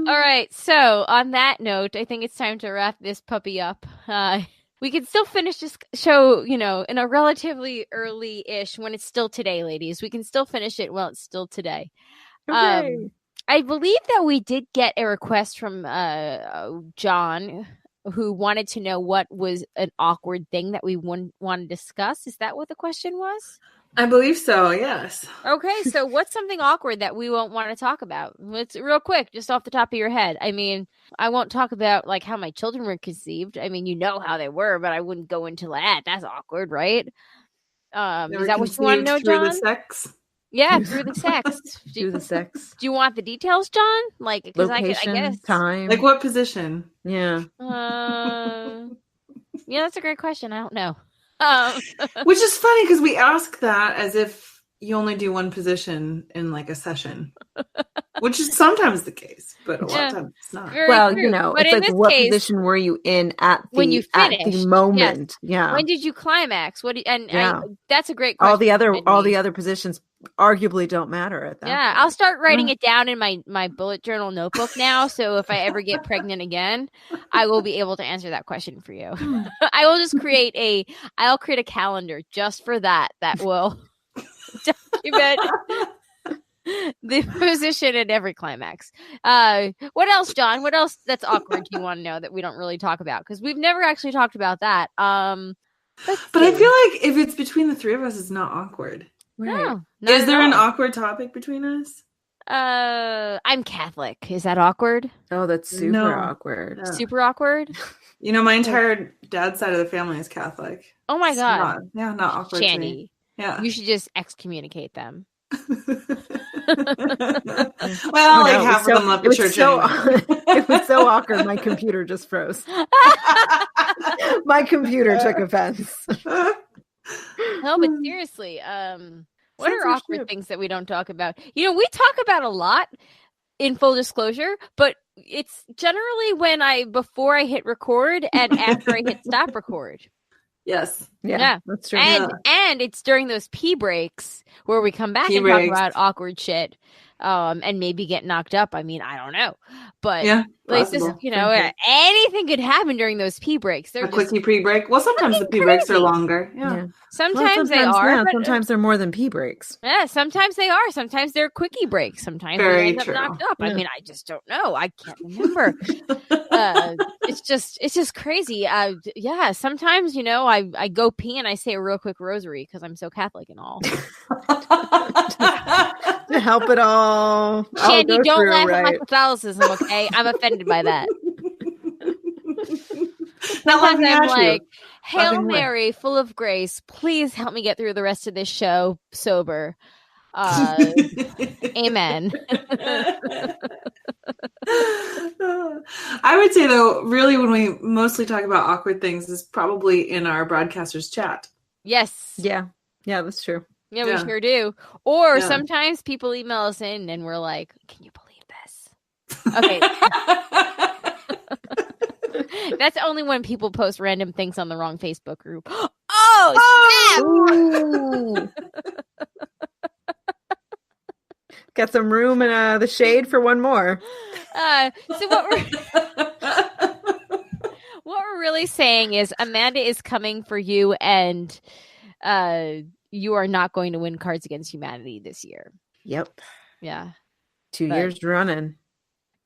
right. So on that note, I think it's time to wrap this puppy up. We can still finish this show, in a relatively early-ish when it's still today, ladies. We can still finish it while it's still today. Okay. I believe that we did get a request from John, who wanted to know what was an awkward thing that we want to discuss. Is that what the question was? I believe so, yes. Okay, so what's something awkward that we won't want to talk about? It's real quick, just off the top of your head. I mean, I won't talk about like how my children were conceived. I mean, you know how they were, but I wouldn't go into that. That's awkward, right? Is that what you want to know, John? Through the sex? Yeah, through the sex. Through the sex. Do you want the details, John? Like, because I guess time. Like what position? Yeah. Yeah, that's a great question. I don't know. Which is funny because we ask that as if you only do one position in like a session, which is sometimes the case, but a lot of times it's not. Very well, true. But it's like what position were you in when you finished? At the moment? Yes. Yeah. When did you climax? That's a great question. All the other positions arguably don't matter at that. Yeah, point. I'll start writing it down in my bullet journal notebook now. So if I ever get pregnant again, I will be able to answer that question for you. I will just create a calendar just for that will document the position at every climax. What else, John? What else that's awkward do you want to know that we don't really talk about? Because we've never actually talked about that. But I feel like if it's between the three of us, it's not awkward. Right. No, is there an awkward topic between us? I'm Catholic. Is that awkward? Oh, that's super awkward. Yeah. Super awkward? You know, my entire dad's side of the family is Catholic. Oh my God. Not awkward Shandy, to me. Yeah. you should just excommunicate them. Well, like half of them left the church anyway. It was so awkward. My computer just froze. My computer took offense. No, but seriously, what are awkward things that we don't talk about? You know, we talk about a lot in full disclosure, but it's generally before I hit record and after I hit stop record. Yes. Yeah, that's true. And it's during those pee breaks where we come back and talk about awkward shit, and maybe get knocked up. I mean, I don't know, but like this, you know, anything could happen during those pee breaks. They're a quickie pee break. Well, sometimes the pee breaks are longer. Yeah. Sometimes they are. Yeah, sometimes they're more than pee breaks. Yeah, sometimes they are. Sometimes they're quickie breaks. Sometimes they end up knocked up. Yeah. I mean, I just don't know. I can't remember. It's just crazy. Yeah, sometimes, you know, I go pee and I say a real quick rosary because I'm so Catholic and all. To help it all. Shandy, don't laugh at my Catholicism, okay? I'm offended by that. Sometimes I'm like, Hail Mary, full of grace, please help me get through the rest of this show sober. Amen. I would say, though, really when we mostly talk about awkward things is probably in our broadcasters chat. Yes. Yeah, that's true. Yeah, we sure do. Or sometimes people email us in and we're like, can you believe this? Okay. That's only when people post random things on the wrong Facebook group. Oh, Got some room in the shade for one more. So what we're really saying is Amanda is coming for you, and you are not going to win Cards Against Humanity this year. Yep. Yeah. 2 years running.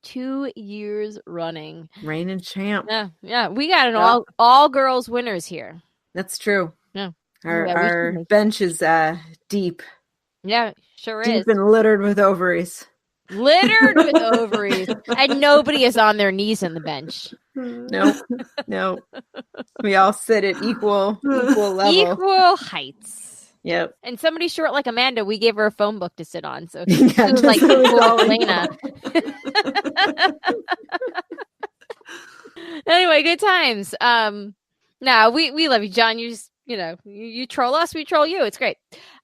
2 years running. Reigning champ. Yeah. We got an all girls winners here. That's true. Yeah. Our bench is deep. Yeah, sure deep is. Deep and littered with ovaries. Littered with ovaries. And nobody is on their knees in the bench. No. We all sit at equal level. Equal heights. Yep. And somebody short like Amanda, we gave her a phone book to sit on. So she was like Elena. Anyway, good times. No, we love you, John. You just, you know, you troll us, we troll you. It's great.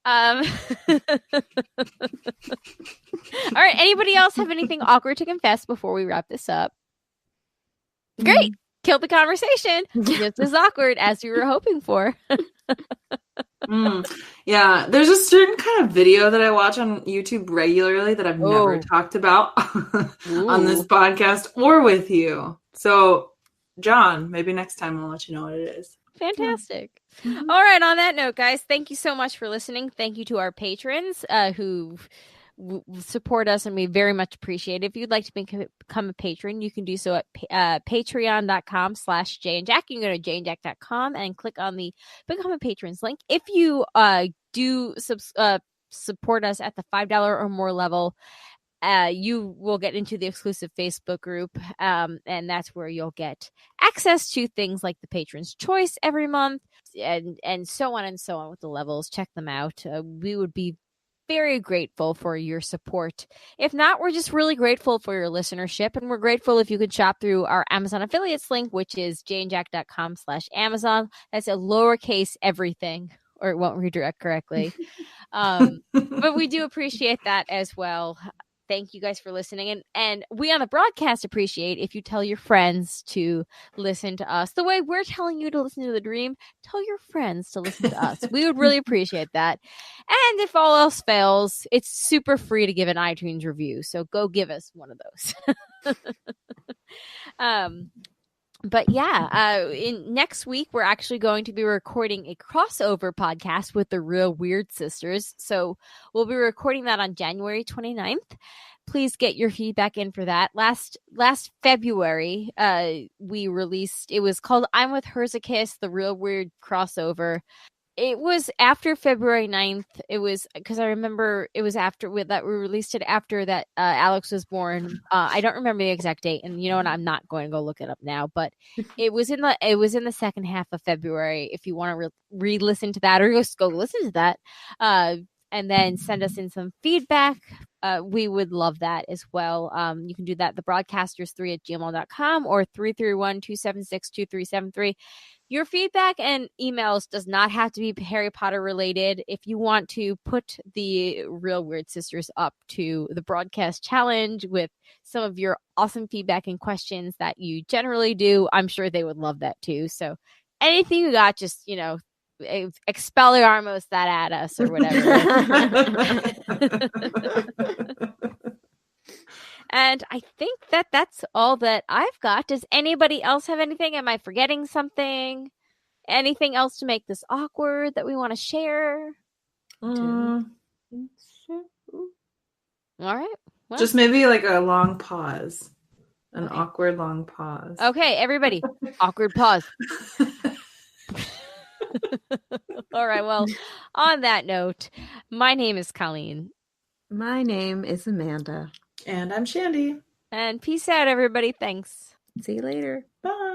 All right. Anybody else have anything awkward to confess before we wrap this up? Great. Killed the conversation. Just as awkward as we were hoping for. Yeah, there's a certain kind of video that I watch on YouTube regularly that I've never talked about on this podcast or with you. So, John, maybe next time I'll let you know what it is. Fantastic. Mm-hmm. All right. On that note, guys, thank you so much for listening. Thank you to our patrons who support us, and we very much appreciate it. If you'd like to become a patron, you can do so at patreon.com/jandjack. You can go to jandjack.com and click on the Become a Patrons link. If you do support us at the $5 or more level, you will get into the exclusive Facebook group, and that's where you'll get access to things like the Patron's Choice every month, and so on and so on with the levels. Check them out. We would be very grateful for your support. If not, we're just really grateful for your listenership, and we're grateful if you could shop through our Amazon affiliates link, which is jandjack.com/Amazon. That's a lowercase everything, or it won't redirect correctly. But we do appreciate that as well. Thank you guys for listening. And we on the broadcast appreciate if you tell your friends to listen to us. The way we're telling you to listen to The Dream, tell your friends to listen to us. We would really appreciate that. And if all else fails, it's super free to give an iTunes review. So go give us one of those. But yeah, next week, we're actually going to be recording a crossover podcast with the Real Weird Sisters. So we'll be recording that on January 29th. Please get your feedback in for that. Last February, we released, it was called I'm With Her's a Kiss, the Real Weird crossover. It was after February 9th. It was because I remember it was after that we released it after that Alex was born. I don't remember the exact date, and you know what? I'm not going to go look it up now. But it was in the second half of February. If you want to re-listen to that, or just go listen to that, and then send us in some feedback. We would love that as well. You can do that at thebroadcasters3@gmail.com or 331-276-2373. Your feedback and emails does not have to be Harry Potter related. If you want to put the Real Weird Sisters up to the broadcast challenge with some of your awesome feedback and questions that you generally do, I'm sure they would love that too. So anything you got, just, Expelliarmus that at us or whatever. And I think that's all that I've got. Does anybody else have anything? Am I forgetting something? Anything else to make this awkward that we want to share? All right. Well. Just maybe like a long pause. An awkward long pause. Okay, everybody. Awkward pause. All right. Well, on that note, my name is Colleen. My name is Amanda. And I'm Shandy. And peace out, everybody. Thanks. See you later. Bye.